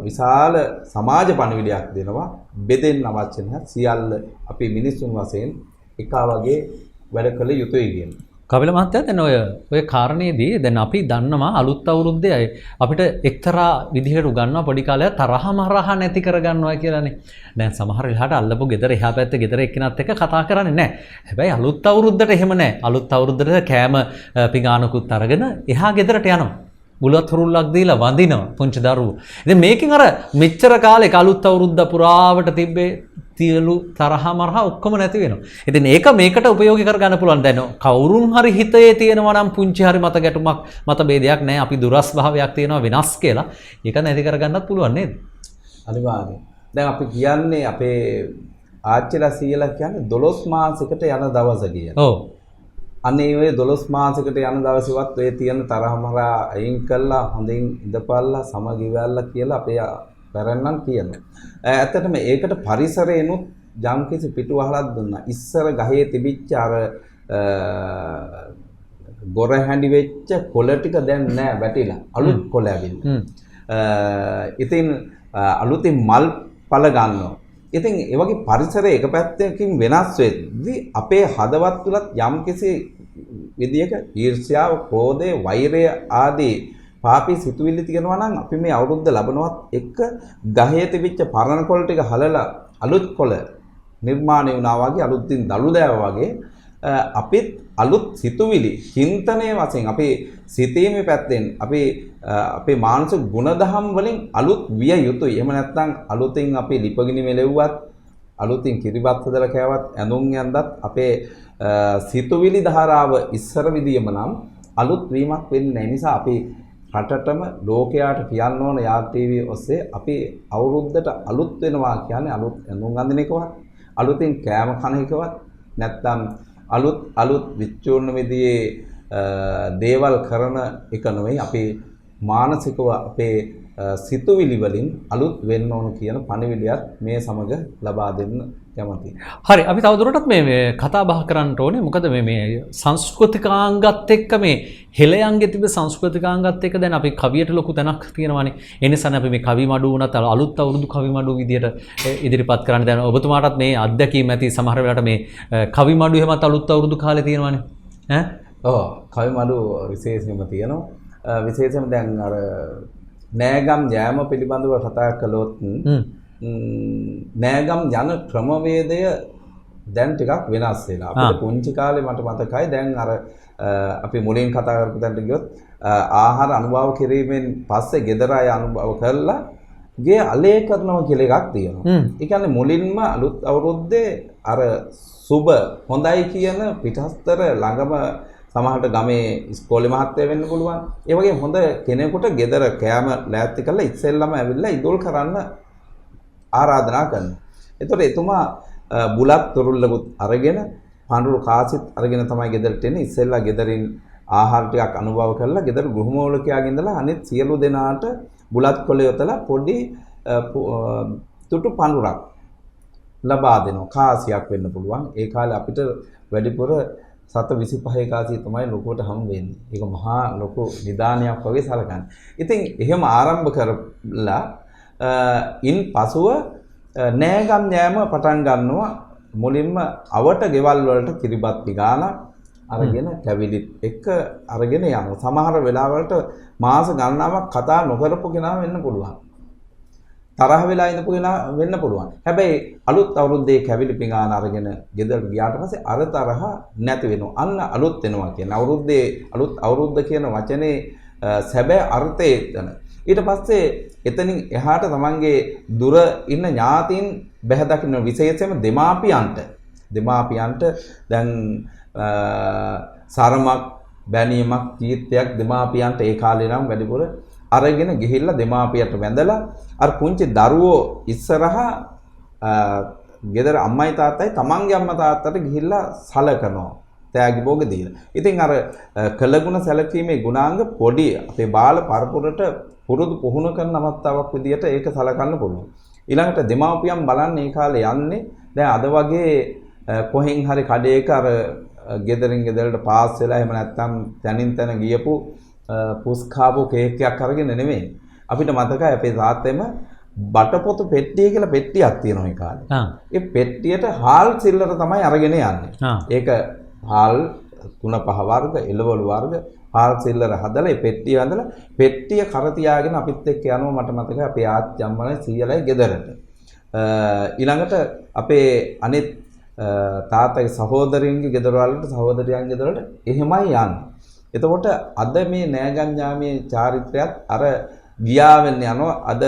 A: විශාල සමාජ පණිවිඩයක් දෙනවා. බෙදෙන්න අවශ්‍ය නැහැ. සියල්ල අපි මිනිසුන් වශයෙන් එක වගේ වැඩ කළ යුතුයි කියන.
B: කවිල මහත්තයා දැන් ඔය කාරණේදී දැන් අපි දන්නවා අලුත් අවුරුද්දේ අපිට එක්තරා විදිහකට උගන්වනවා පොඩි කාලේ තරහ මරහ නැති කරගන්නවා කියලානේ. දැන් සමහර වෙලාවට අල්ලපු ගෙදර එහා පැත්තේ ගෙදර එක්කෙනත් එක්ක කතා කරන්නේ නැහැ. හැබැයි අලුත් අවුරුද්දට එහෙම නැහැ. අලුත් අවුරුද්දට කෑම පිඟානකුත් අරගෙන එහා ගෙදරට යනවා. බුලත් හුරුල්ලක් දීලා වඳිනවා පුංචි දරුවෝ. ඉතින් මේකෙන් අර මෙච්චර කාලෙක අලුත් අවුරුද්ද පුරාවට තිබ්බේ තියලු තරහ මරහ ඔක්කොම නැති වෙනවා. ඉතින් ඒක මේකට ප්‍රයෝගික කරගන්න පුළුවන්. දැන් කවුරුන් හරි හිතේ තියෙනවා නම් පුංචි හරි මත ගැටුමක් මත ભેදයක් නැහැ. අපි දුරස් භාවයක් තියෙනවා වෙනස් කියලා. ඒක නැති කරගන්නත් පුළුවන් නේද?
A: අනිවාර්යයෙන්. දැන් අපි කියන්නේ අපේ ආච්චිලා සීයලා කියන්නේ 12 මාසයකට යන දවස කියලා.
B: ඔව්.
A: අනේ ඔය 12 මාසයකට යන දවසේවත් ඔය තියෙන තරහ මරා අයින් කළා හොඳින් ඉඳපල්ලා සමගිවැල්ලා කියලා අපේ පැරණන් කියනවා. ඇත්තටම ඒකට පරිසරේනොත් යම්කිසි පිටුවහලක් දුන්නා. ඉස්සර ගහේ තිබිච්ච අර ගොර හැඬි වෙච්ච කොළ ටික දැන් නෑ වැටිලා. අලුත් කොළ ඇවිල්ලා. ඉතින් අලුතින් මල් පල ගන්නවා. ඉතින් ඒ වගේ පරිසරයේ එක පැත්තකින් වෙනස් වෙද්දී අපේ හදවත් තුලත් යම්කිසි විදියක ඊර්ෂ්‍යාව, ක්‍රෝධය, වෛරය ආදී පාපී සිතුවිලි තියෙනවා නම් අපි මේ අවුරුද්ද ලබනවත් එක්ක ගහේ තිබිච්ච පරණ කොළ ටික හලලා අලුත් කොළ නිර්මාණය වුණා වගේ අලුත්ින් දළු දෑව වගේ අපිත් අලුත් සිතුවිලි චින්තනයේ වශයෙන් අපි සිතීමේ පැත්තෙන් අපි අපේ මානසික ගුණධම් වලින් අලුත් විය යුතුයි. එහෙම නැත්නම් අලුතින් අපි ලිපගිනි මෙලෙව්වත් අලුතින් කිරිබත් හදලා කෑවත් ඇඳුම් යන්දත් අපේ සිතුවිලි ධාරාව ඉස්සර විදියම නම් අලුත් වීමක් වෙන්නේ නැහැ. නිසා අපි රටටම ලෝකයාට කියන්න ඕන යාර් ටීවී ඔස්සේ අපි අවුරුද්දට අලුත් වෙනවා කියන්නේ අලුත් ඇඳුම් අඳින එකවත් අලුතින් කෑම කන එකවත් නැත්නම් අලුත් විචූර්ණ විදියේ දේවල් කරන එක නෙවෙයි අපි මානසිකව අපේ සිතුවිලි වලින් අලුත් වෙන්න ඕන කියන පණිවිඩයත් මේ සමග ලබා දෙන්න කැමතියි.
B: හරි අපි තවදුරටත් මේ කතා බහ කරන්න ඕනේ. මොකද මේ සංස්කෘතිකාංගත් එක්ක මේ හෙළයන්ගේ තිබෙන සංස්කෘතිකාංගත් එක්ක දැන් අපි කවියට ලොකු තැනක් තියෙනවානේ. ඒ නිසානේ අපි මේ කවි මඩුව උනත් අලුත් අවුරුදු කවි මඩුව විදියට ඉදිරිපත් කරන්න. දැන් ඔබතුමාටත් මේ අත්දැකීම් ඇති සමහර වෙලාවට මේ කවි මඩුව එහෙමත් අලුත් අවුරුදු කාලේ තියෙනවානේ. ඈ?
A: ඔව් කවි මඩුව විශේෂයෙන්ම තියෙනවා. විශේෂයෙන්ම දැන් අර නෑගම් යෑම පිළිබඳව කතා කළොත් නෑගම් යන ක්‍රමවේදය දැන් ටිකක් වෙනස් වෙලා. අපිට පුංචි කාලේ මට මතකයි දැන් අර අපි මුලින් කතා කරපු තැනට ගියොත් ආහාර අනුභව කිරීමෙන් පස්සේ gedara අය අනුභව කරලා ගේ අලේ කරනවා කියලා එකක් තියෙනවා. ඒ කියන්නේ මුලින්ම අලුත් අවුරුද්දේ අර සුබ හොඳයි කියන පිටස්තර ළඟම සමහරට ගමේ ඉස්කෝලේ මහත්තයා වෙන්න පුළුවන්. ඒ වගේ හොඳ කෙනෙකුට ගෙදර කෑම ලෑස්ති කරලා ඉස්සෙල්ලම ඇවිල්ලා ඉදොල් කරන්න ආරාධනා කරනවා. එතකොට එතුමා බුලත් තුරුල්ලකුත් අරගෙන පඳුරු කාසිත් අරගෙන තමයි ගෙදරට එන්නේ. ඉස්සෙල්ලා ගෙදරින් ආහාර ටිකක් අනුභව කරලා ගෙදර ගෘහමූලිකයාගෙන් ඉඳලා අනිත් සියලු දෙනාට බුලත් කොළ යොතලා පොඩි තුටු පඳුරක් ලබා දෙනවා. කාසියක් වෙන්න පුළුවන්. ඒ කාලේ අපිට වැඩිපුර 725 කාසිය තමයි ලොකුවට හම් වෙන්නේ. ඒක මහා ලොකු නිදානයක් වගේ සලකන්නේ. ඉතින් එහෙම ආරම්භ කරලා ඉන් පසුව නෑගම් යෑම පටන් ගන්නවා. මුලින්ම අවට ගෙවල් වලට කිරිබත් පිගාන අරගෙන කැවිලිත් එක්ක අරගෙන යනවා. සමහර වෙලාවලට මාස ගණනාවක් කතා නොකරපු කෙනා වෙන්න පුළුවන්. තරහ වෙලා ඉඳපු කෙනා වෙන්න පුළුවන්. හැබැයි අලුත් අවුරුද්දේ කැවිලි පිඟාන අරගෙන ගෙදරට ගියාට පස්සේ අර තරහ නැති වෙනවා. අන්න අලුත් වෙනවා කියන අවුරුද්දේ අලුත් අවුරුද්ද කියන වචනේ සැබෑ අර්ථය එතන. ඊට පස්සේ එතනින් එහාට තමන්ගේ දුර ඉන්න ඥාතීන් බැහැ දකින්න විශේෂයෙන්ම දෙමාපියන්ට දැන් සරමක් බැනීමක් කීර්තියක් දෙමාපියන්ට ඒ කාලේ නම් වැඩිපුර අරගෙන ගිහිල්ලා දෙමාපියට වැඳලා අර පුංචි දරුවෝ ඉස්සරහා ගෙදර අම්මයි තාත්තයි තමන්ගේ අම්මා තාත්තට ගිහිල්ලා සලකනවා තෑගි භෝග දීලා. ඉතින් අර කළගුණ සැලකීමේ ගුණාංග පොඩි අපේ බාල පරපුරට පුරුදු පුහුණු කරන අවස්ථාවක් විදියට ඒක සලකන්න පුළුවන්. ඊළඟට දෙමාපියන් බලන්නේ මේ කාලේ යන්නේ දැන් අද වගේ කොහෙන් හරි කඩේක අර ගෙදරින් ගෙදරට පාස් වෙලා එහෙම නැත්නම් තනින් තන ගියපු පුස්කාපු කේක් එකක් අරගෙන නෙමෙයි. අපිට මතකයි අපේ තාත්තෙම බටපොතු පෙට්ටිය කියලා පෙට්ටියක් තියෙනවා ඒ කාලේ. ඒ පෙට්ටියට හාල් සිල්ලර තමයි අරගෙන යන්නේ. ඒක හාල් 3-5 වර්ග, එළවලු වර්ග, හාල් සිල්ලර හදලා ඒ පෙට්ටිය ඇඳලා පෙට්ටිය කර තියාගෙන අපිත් එක්ක යනවා මට මතකයි අපේ ආච්චි අම්මලා සීයලයි ගෙදරට. ඊළඟට අපේ අනිත් තාත්තගේ සහෝදරියන්ගේ ගෙදර වලට සහෝදරියන් ගෙදර වලට එහෙමයි යන්නේ. එතකොට අද මේ නෑගම් යාමේ චාරිත්‍රයත් අර ගියා වෙන්න යනවා. අද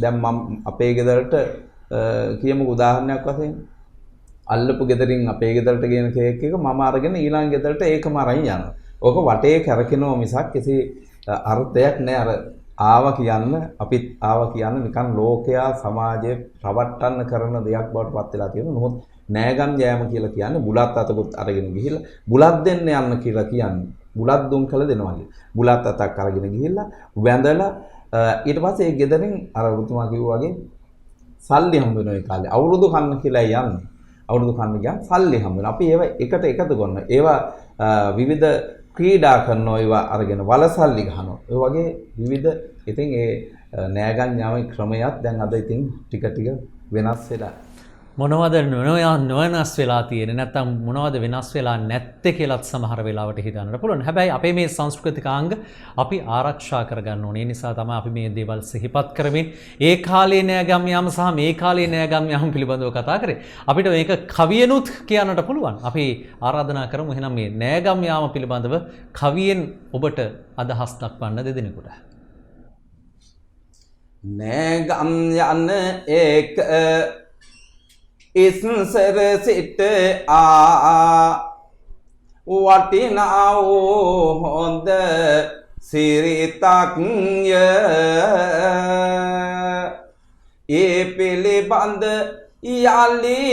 A: දැන් මම අපේ ගෙදරට කියමුකෝ උදාහරණයක් වශයෙන් අල්ලපු ගෙදරින් අපේ ගෙදරට ගෙන කේක් එක මම අරගෙන ඊළඟ ගෙදරට ඒකම අරන් යනවා. ඕක වටේ කරකිනවා මිසක් කිසි අර්ථයක් නෑ. අර ආවා කියන්න අපිත් ආවා කියන්න නිකන් ලෝකයා සමාජයේ රවට්ටන්න කරන දෙයක් බවට පත් වෙලා තියෙනවා. නමුත් නෑගම් යෑම කියලා කියන්නේ බුලත් අතකුත් අරගෙන ගිහිල්ලා බුලත් දෙන්න යන්න කියලා කියන්නේ. බුලත් දුම් කළ දෙනවා කියන්නේ. බුලත් අතක් අරගෙන ගිහිල්ලා වැඳලා ඊට පස්සේ ඒ ගෙදරින් අර රුතුමා කිව්වා වගේ සල්ලි හම්බ වෙනවා ඒ කාලේ. අවුරුදු කන්න කියලා යන්නේ. අවුරුදු කන්න ගියාම සල්ලි හම්බ වෙනවා. අපි ඒවා එකට එකතු කරනවා. ඒවා විවිධ ක්‍රීඩා කරනවා. ඒවා අරගෙන වලසල්ලි ගහනවා. ඒ වගේ විවිධ ඉතින් ඒ නෑගම් යාමේ ක්‍රමයක් දැන් අද ඉතින් ටික ටික වෙනස් වෙලා
B: මොනවද නොවෙනස් වෙලා තියෙන්නේ නැත්නම් මොනවද වෙනස් වෙලා නැත්තේ කියලාත් සමහර වෙලාවට හිතන්නට පුළුවන්. හැබැයි අපේ මේ සංස්කෘතිකාංග අපි ආරක්ෂා කරගන්න ඕනේ. ඒ නිසා තමයි අපි මේ දේවල් සිහිපත් කරමින් ඒ කාලේ නෑගම් යාම සහ මේ කාලේ නෑගම් යාම පිළිබඳව කතා කරේ. අපිට මේක කවියෙනුත් කියන්නට පුළුවන්. අපි ආරාධනා කරමු එහෙනම් මේ නෑගම් යාම පිළිබඳව කවියෙන් ඔබට අදහස් දක්වන්න දෙදෙනෙකුට.
A: නෑගම් යන එක ඉස්සර සිට වටිනා හොඳ සිරිතක් ඒ පිළිබඳ යලි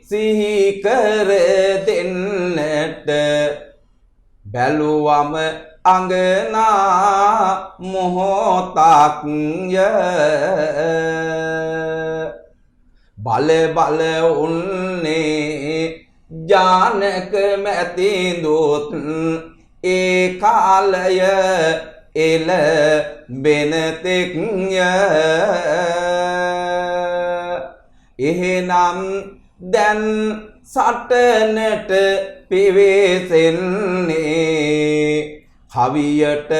A: සිහි කර දෙන්නට බැලුවම අඟනා මොහොතක් බල බල උන්නේ ජානක මැතිඳුත් ඒ කාලය එල බෙනතෙක්ය එහෙනම් දැන් සටනට පිවිසෙන්නේ කවියට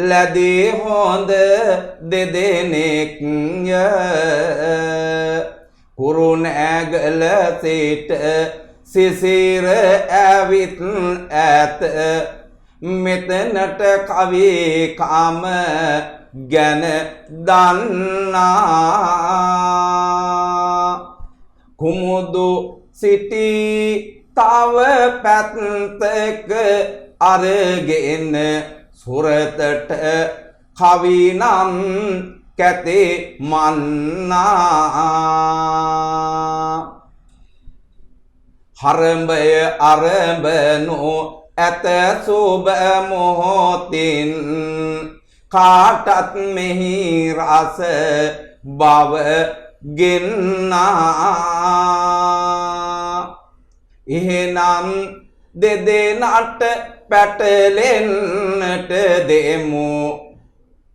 A: ලැබේ හොඳ දෙදෙනෙක්ය කුරුණෑගල සිට සිසිර ඇවිත් ඇත මෙතනට කවි කාම ගැන දන්නා කුමුදු සිටි තව පැත්තක අරගෙන සුරතට කවිනම් කැතේ මන්නා හරඹය අරඹනු ඇත සුබ මොහොතින් කාටත් මෙහි රස බව ගෙන්නා එහෙනම් දෙදෙනාට පැටලෙන්නට දෙමු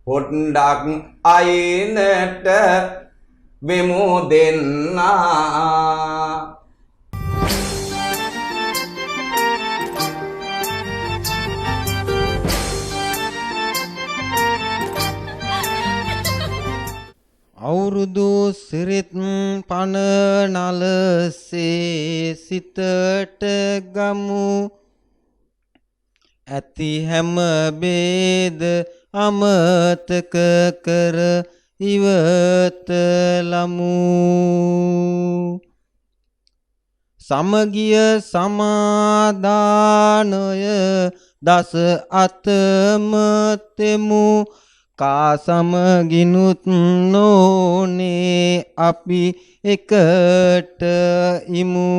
A: පොඩ්ඩක් අයිනට වෙමු දෙන්නා
F: අවුරුදු සිරිත් පණ නලසේ සිතට ගමු ඇති හැම බේද අමතක කර ඉවත ලමු සමගිය සමාදානය දස අතමතෙමු කා සමගිනුත් නොනේ අපි එකට ඉමු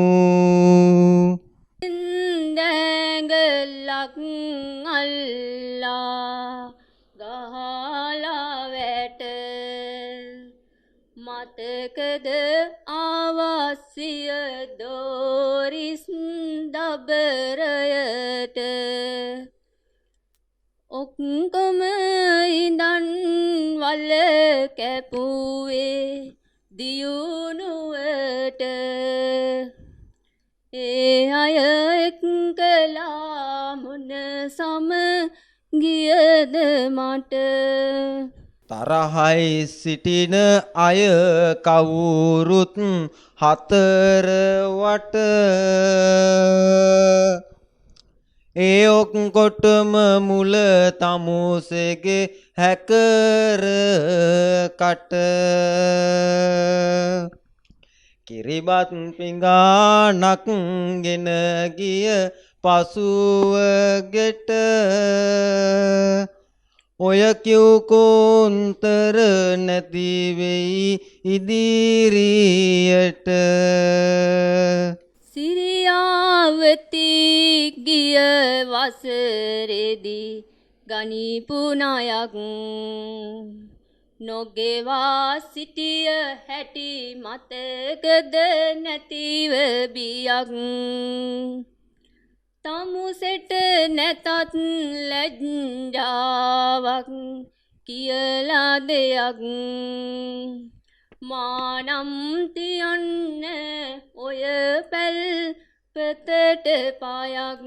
E: දැඟලක් අල්ලා ගහලා වැට මතකද අවශ්‍ය දෝරිස් දබරයට ඔක්කොම ඉඳන් වල කැපුවේ දියුණුවට ඒ අය එක්කලා මොන සම ගියද මට
F: තරහයි සිටින අය කවුරුත් හතර වට ඒ ඔක්කොටම මුල තමුසෙගේ හැකර කට කිරිබත් පිඟානක් ගෙන ගිය පසුව ගෙට ඔය කිව් කොන්තර නැති වෙයි ඉදිරියට
E: සිරියාවති ගිය වසරේදී ගනිපු ණයක් නොගෙවා සිටිය හැටි මතකද නැතිව බියක් තමුසෙට නැතත් ලැජ්ජාවක් කියලා දෙයක් මානම් තියන්න ඔය පැල් පතට පායක්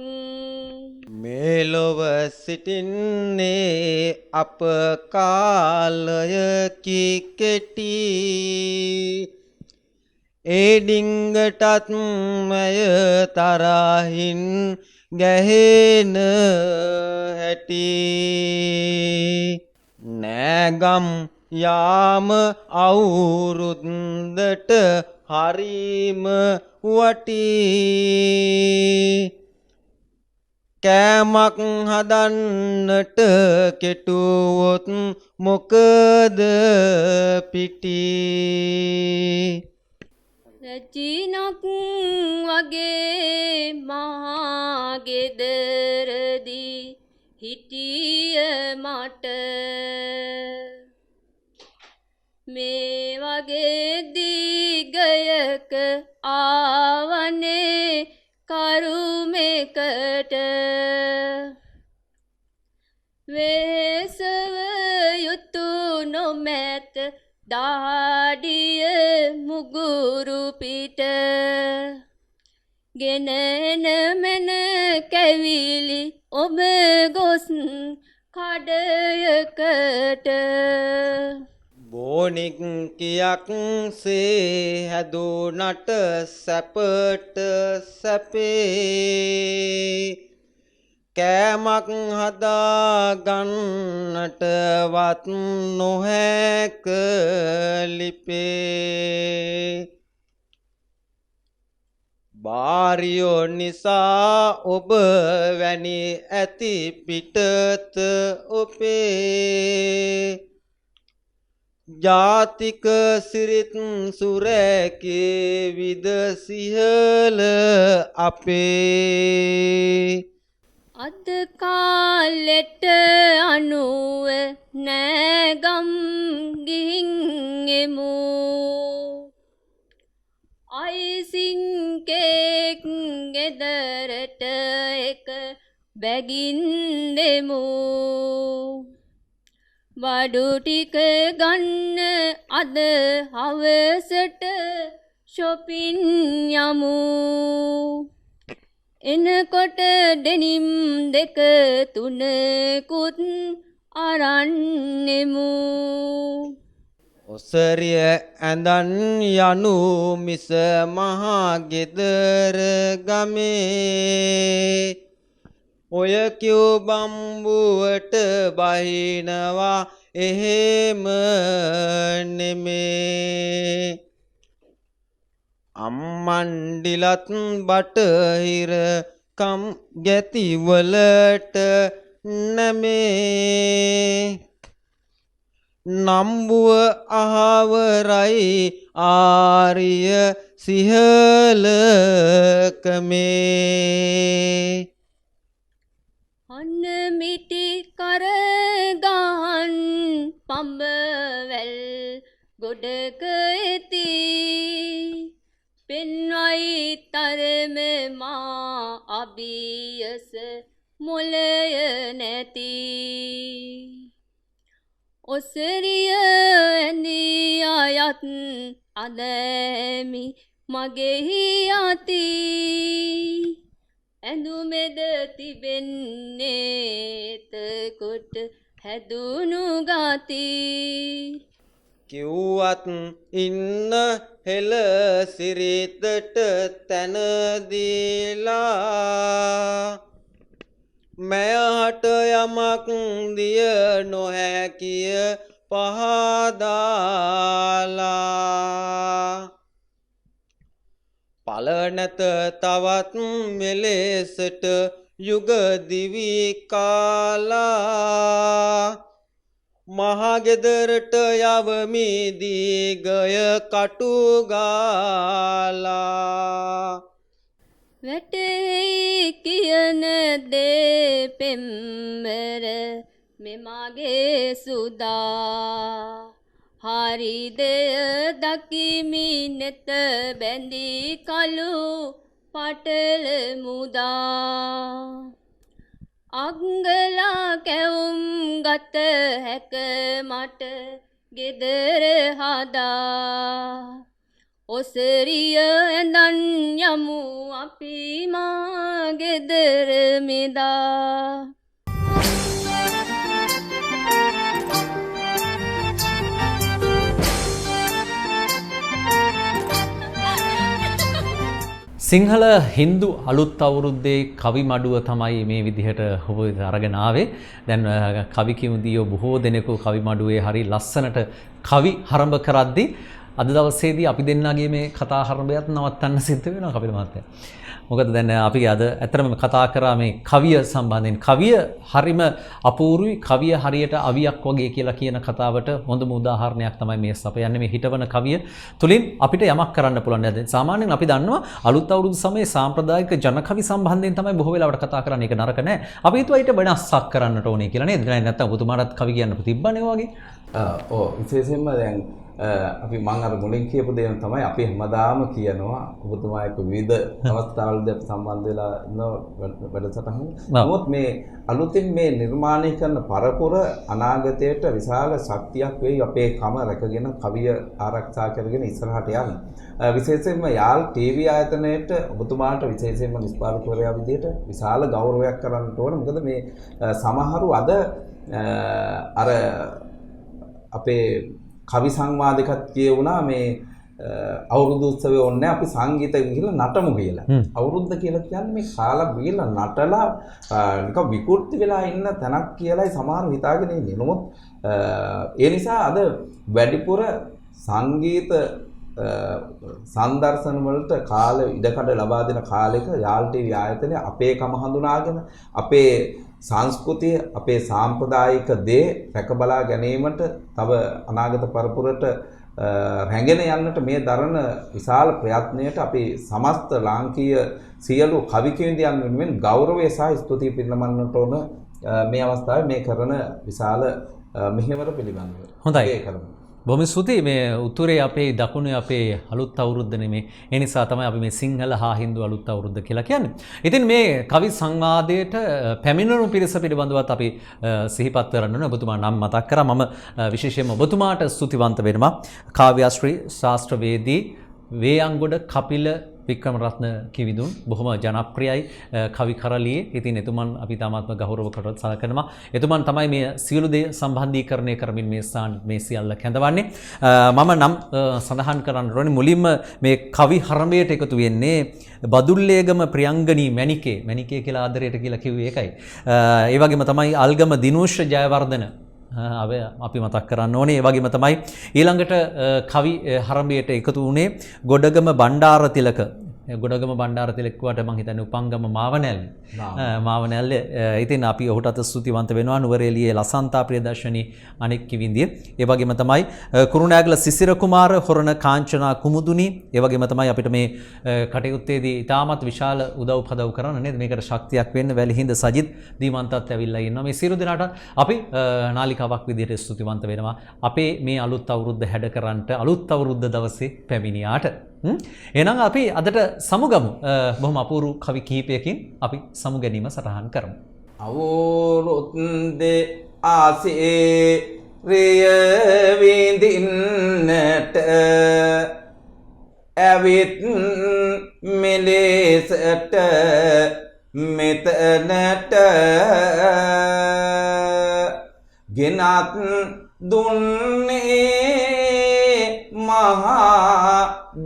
F: මේලොව සිටින්නේ අප කාලයකි කෙටි ඒ ඩිංගටත් මය තරහින් ගැහෙන හැටි නෑගම් යාම අවුරුද්දට හරිම වටී කෑමක් හදන්නට කෙටුවොත් මොකද පිටි
E: රැචිනක් වගේ මහා ගෙදරදී හිටිය මට මේ වගේ දිගයක ආවනේ කරුමෙකට වේසව යුතු නොමැත දාඩිය මුගුරු පිට ගෙනෙන මෙන කැවිලි ඔබ ගොස් කඩයකට
F: බෝනික් කියක් සේ හැදුනට සැපට සැපේ කෑමක් හදා ගන්නටවත් නොහැක ලිපේ බාරියෝ නිසා ඔබ වැනි ඇති පිටත ඔපේ ජාතික සිරිත් සුරැකේ විදසිහල අපේ
E: අද කාලෙට අනුව නෑගම් ගිහින් එමු අයිසින්කෙක් ගෙදරට එක බැගින් දෙමු බඩු ටික ගන්න අද හවසට shopping යමු එනකොට ඩෙනිම් දෙක තුනකුත් අරන් නෙමු
F: ඔසරිය ඇඳන් යනු මිස මහා ගෙදර ගමේ ඔය කිව් බම්බුවට බහිනවා එහෙම නෙමේ අම්මන්ඩිලත් බටහිර කම් ගැතිවලට නැමේ නම්බුව අහවරයි ආරිය සිහලකමේ
E: අන්න මිටි කරගහන් පඹවැල් ගොඩක ඇති පෙන්වයි තරම මා අභියස මොලය නැති ඔසරිය ඇඳී අයත් අදැමි මගෙහි අති ඇඳුමෙද තිබෙන්නේ එතකොට හැදුණු ගති
F: කිව්වත් ඉන්න හෙළ සිරිතට තැන දීලා මෑහට යමක් දිය නොහැකිය පහදාලා පල නැත තවත් මෙලෙසට යුග දිවි කාලා මහගෙදරට යවමි දීගය කටු ගාලා
E: වැටෙයි කියන දේ පෙම්බර මෙමගේ සුදා හරි දෙය දකිමි නෙත බැඳී කළු පටල මුදා අංගලා කැවුම් ගත හැක මට ගෙදර හදා ඔසරිය ඇඳන් යමු අපි මා ගෙදර මෙදා
B: සිංහල හින්දු අලුත් අවුරුද්දේ කවි මඩුව තමයි මේ විදිහට ඔබ අරගෙන ආවේ. දැන් කවි කිමුදියෝ බොහෝ දෙනෙකු කවි මඩුවේ හරි ලස්සනට කවි හරඹ කරද්දී අද දවසේදී අපි දෙන්නගේ මේ කතා හරඹයත් නවත්තන්න සිද්ධ වෙනවා කපිල මහත්තයා. මොකද දැන් අපි අද ඇත්තටම කතා කරා මේ කවිය සම්බන්ධයෙන්. කවිය හරිම අපූර්වයි, කවිය හරියට අවියක් වගේ කියලා කියන කතාවට හොඳම උදාහරණයක් තමයි මේ සපයන්නේ. මේ හිටවන කවිය තුලින් අපිට යමක් කරන්න පුළුවන්. දැන් සාමාන්‍යයෙන් අපි දන්නවා අලුත් අවුරුදු සමයේ සාම්ප්‍රදායික ජන කවි සම්බන්ධයෙන් තමයි බොහෝ වෙලාවට කතා කරන්නේ. ඒක නරක නෑ. අපි හිතුවා ඊට වෙනස්සක් කරන්නට ඕනේ කියලා නේද? නැත්නම් ඔබතුමාටත් කවි කියන්න තිබ්බනේ වගේ.
A: ඔව් විශේෂයෙන්ම දැන් අපි මම අර මුලින් කියපු දේ තමයි අපි හැමදාම කියනවා ඔබතුමා එක්ක විවිධ අවස්ථාවලදී සම්බන්ධ වෙලා ඉන්න වැඩසටහන. නමුත් මේ අලුතින් මේ නිර්මාණය කරන පරපුර අනාගතයට විශාල ශක්තියක් වෙයි අපේ කම රැකගෙන කවිය ආරක්ෂා කරගෙන ඉස්සරහට යන්න. විශේෂයෙන්ම යාල් ටීවී ආයතනයේට ඔබතුමාට විශේෂයෙන්ම නිෂ්පාදකවරයා විදිහට විශාල ගෞරවයක් කරන්න ඕන. මොකද මේ සමහරු අද අර අපේ කවි සංවාදකත් කියුණා මේ අවුරුදු උත්සවය ඕනේ අපි සංගීතය කියලා නටමු කියලා. අවුරුද්ද කියලා කියන්නේ මේ කාලා බීලා නටලා නිකන් විකෘති වෙලා ඉන්න තැනක් කියලායි සමහර හිතාගෙන ඉන්නේ. නමුත් ඒ නිසා අද වැඩිපුර සංගීත සංදර්ශන වලට කාල ඉඩකඩ ලබා දෙන කාලෙක යාල් ටීවී ආයතනය අපේ කම හඳුනාගෙන අපේ සංස්කෘතිය අපේ සාම්ප්‍රදායික දේ රැක බලා ගැනීමට තව අනාගත පරපුරට රැගෙන යන්නට මේ දරන විශාල ප්‍රයත්නයට අපි සමස්ත ලාංකීය සියලු කවි කේන්ද්‍රයන් වෙනුවෙන් ගෞරවය සහ ස්තුතිය පිරිනමන්නට ඕන මේ අවස්ථාවේ මේ කරන විශාල මෙහෙවර පිළිබඳව.
B: හොඳයි.
A: ඒ කරමු.
B: බොහොම ස්තුතියි මේ උතුරේ අපේ දකුණේ අපේ අලුත් අවුරුද්ද නෙමේ. ඒ නිසා තමයි අපි මේ සිංහල හා හින්දු අලුත් අවුරුද්ද කියලා කියන්නේ. ඉතින් මේ කවි සංවාදයට පැමිණුණු පිරිස පිළිබඳවත් අපි සිහිපත් කරන්න ඕන. ඔබතුමා නම් මතක් කරා. මම විශේෂයෙන්ම ඔබතුමාට ස්තුතිවන්ත වෙනවා. කාව්‍යාශ්‍රී ශාස්ත්‍රවේදී වේයන්ගොඩ කපිල වික්‍රමරත්න කිවිදුන් බොහොම ජනප්‍රියයි කවි කරලියේ. ඉතින් එතුමන් අපි තාමත්ම ගෞරව කරවත් සලකනවා. එතුමන් තමයි මේ සියලු දේ සම්බන්ධීකරණය කරමින් මේ සියල්ල කැඳවන්නේ. මම නම් සඳහන් කරන්න ඕනේ මුලින්ම මේ කවි හරඹයට එකතු වෙන්නේ බදුල්ලේගම ප්‍රියංගනී මැනිකේ කියලා ආදරයට කියලා කිව්වේ ඒකයි. ඒ වගේම තමයි අල්ගම දිනූෂ ජයවර්ධන අපි මතක් කරන්න ඕනේ. ඒ වගේම තමයි ඊළඟට කවි හරඹයට එකතු වුණේ ගොඩගම බණ්ඩාරතිලක. ගොඩගම බණ්ඩාරතිලක වට මම හිතන්නේ උපංගම මාවනැල්ල. ඉතින් අපි ඔහුටත් ස්තුතිවන්ත වෙනවා. නුවරඑළියේ ලසන්තා ප්‍රියදර්ශනී අනෙක් කිවිඳිය. ඒ වගේම තමයි කුරුණෑගල සිසිර කුමාර හොරණ කාංචනා කුමුදුනි. ඒ වගේම තමයි අපිට මේ කටයුත්තේදී ඉතාමත් විශාල උදව් පදව් කරන නේද මේකට ශක්තියක් වෙන්න වැලිහිඳ සජිත් දීමන්තත් ඇවිල්ලා ඉන්නවා. මේ සියලු දෙනාට අපි නාලිකාවක් විදිහට ස්තුතිවන්ත වෙනවා. අපේ මේ අලුත් අවුරුද්ද හැඩ කරන්නට අලුත් අවුරුද්ද දවසේ පැමිණියාට. එහෙනම් අපි අදට සමුගමු. බොහොම අපූර්ව කවි කිහිපයකින් අපි සමු ගැනීම සටහන් කරමු.
A: අවුරුද්දේ ආසේ රිය විඳින්නට ඇවිත් මෙලෙසට මෙතනට ගෙනත් දුන්නේ මහා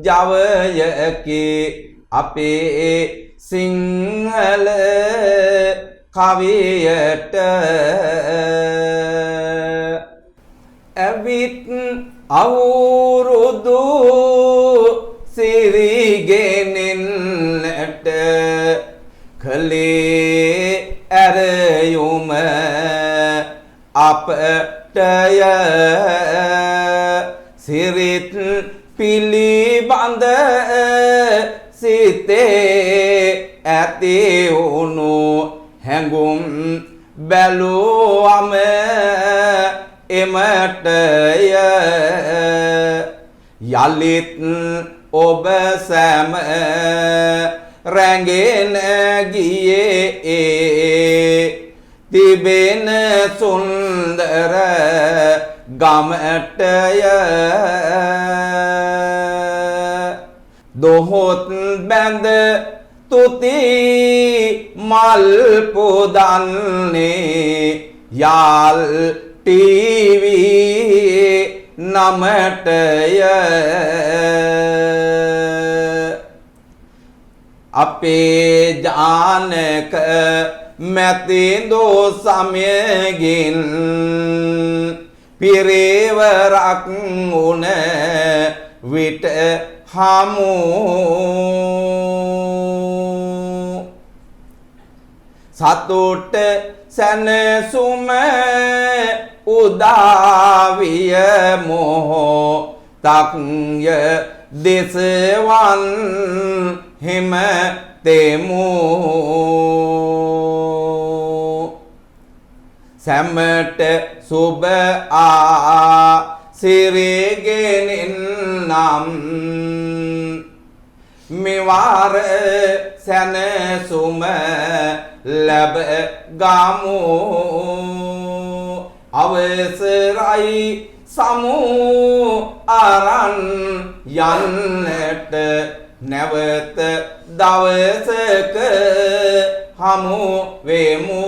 A: ජවයකි අපේ සිංහල කවියට ඇවිත් අවුරුදු සිරිගෙනෙන්නට කලේ ඇරයුම අපටය සිරිත් පිළිබඳ සිතේ ඇති වුණු හැඟුම් බැලුවම එමටය යලිත් ඔබ සැම රැගෙන ගියේ තිබෙන සුන්දර ගමටය දොහොත් බැඳ තුති මල් පුදන්නේ යාල් ටීවී නමටය අපේ ජානක මැතිදෝ සමයගින් පිරේවරක් උන විට හමු සතුට සැනසුම උදාවිය මොහොතක්ය දෙසවන් හිම තෙමු සැමට සුබ සිරිගෙනෙන්නම් මෙවාර සැනසුම ලැබ ගමු අවසරයි සමු අරන් යන්නට නැවත දවසක හමු වෙමු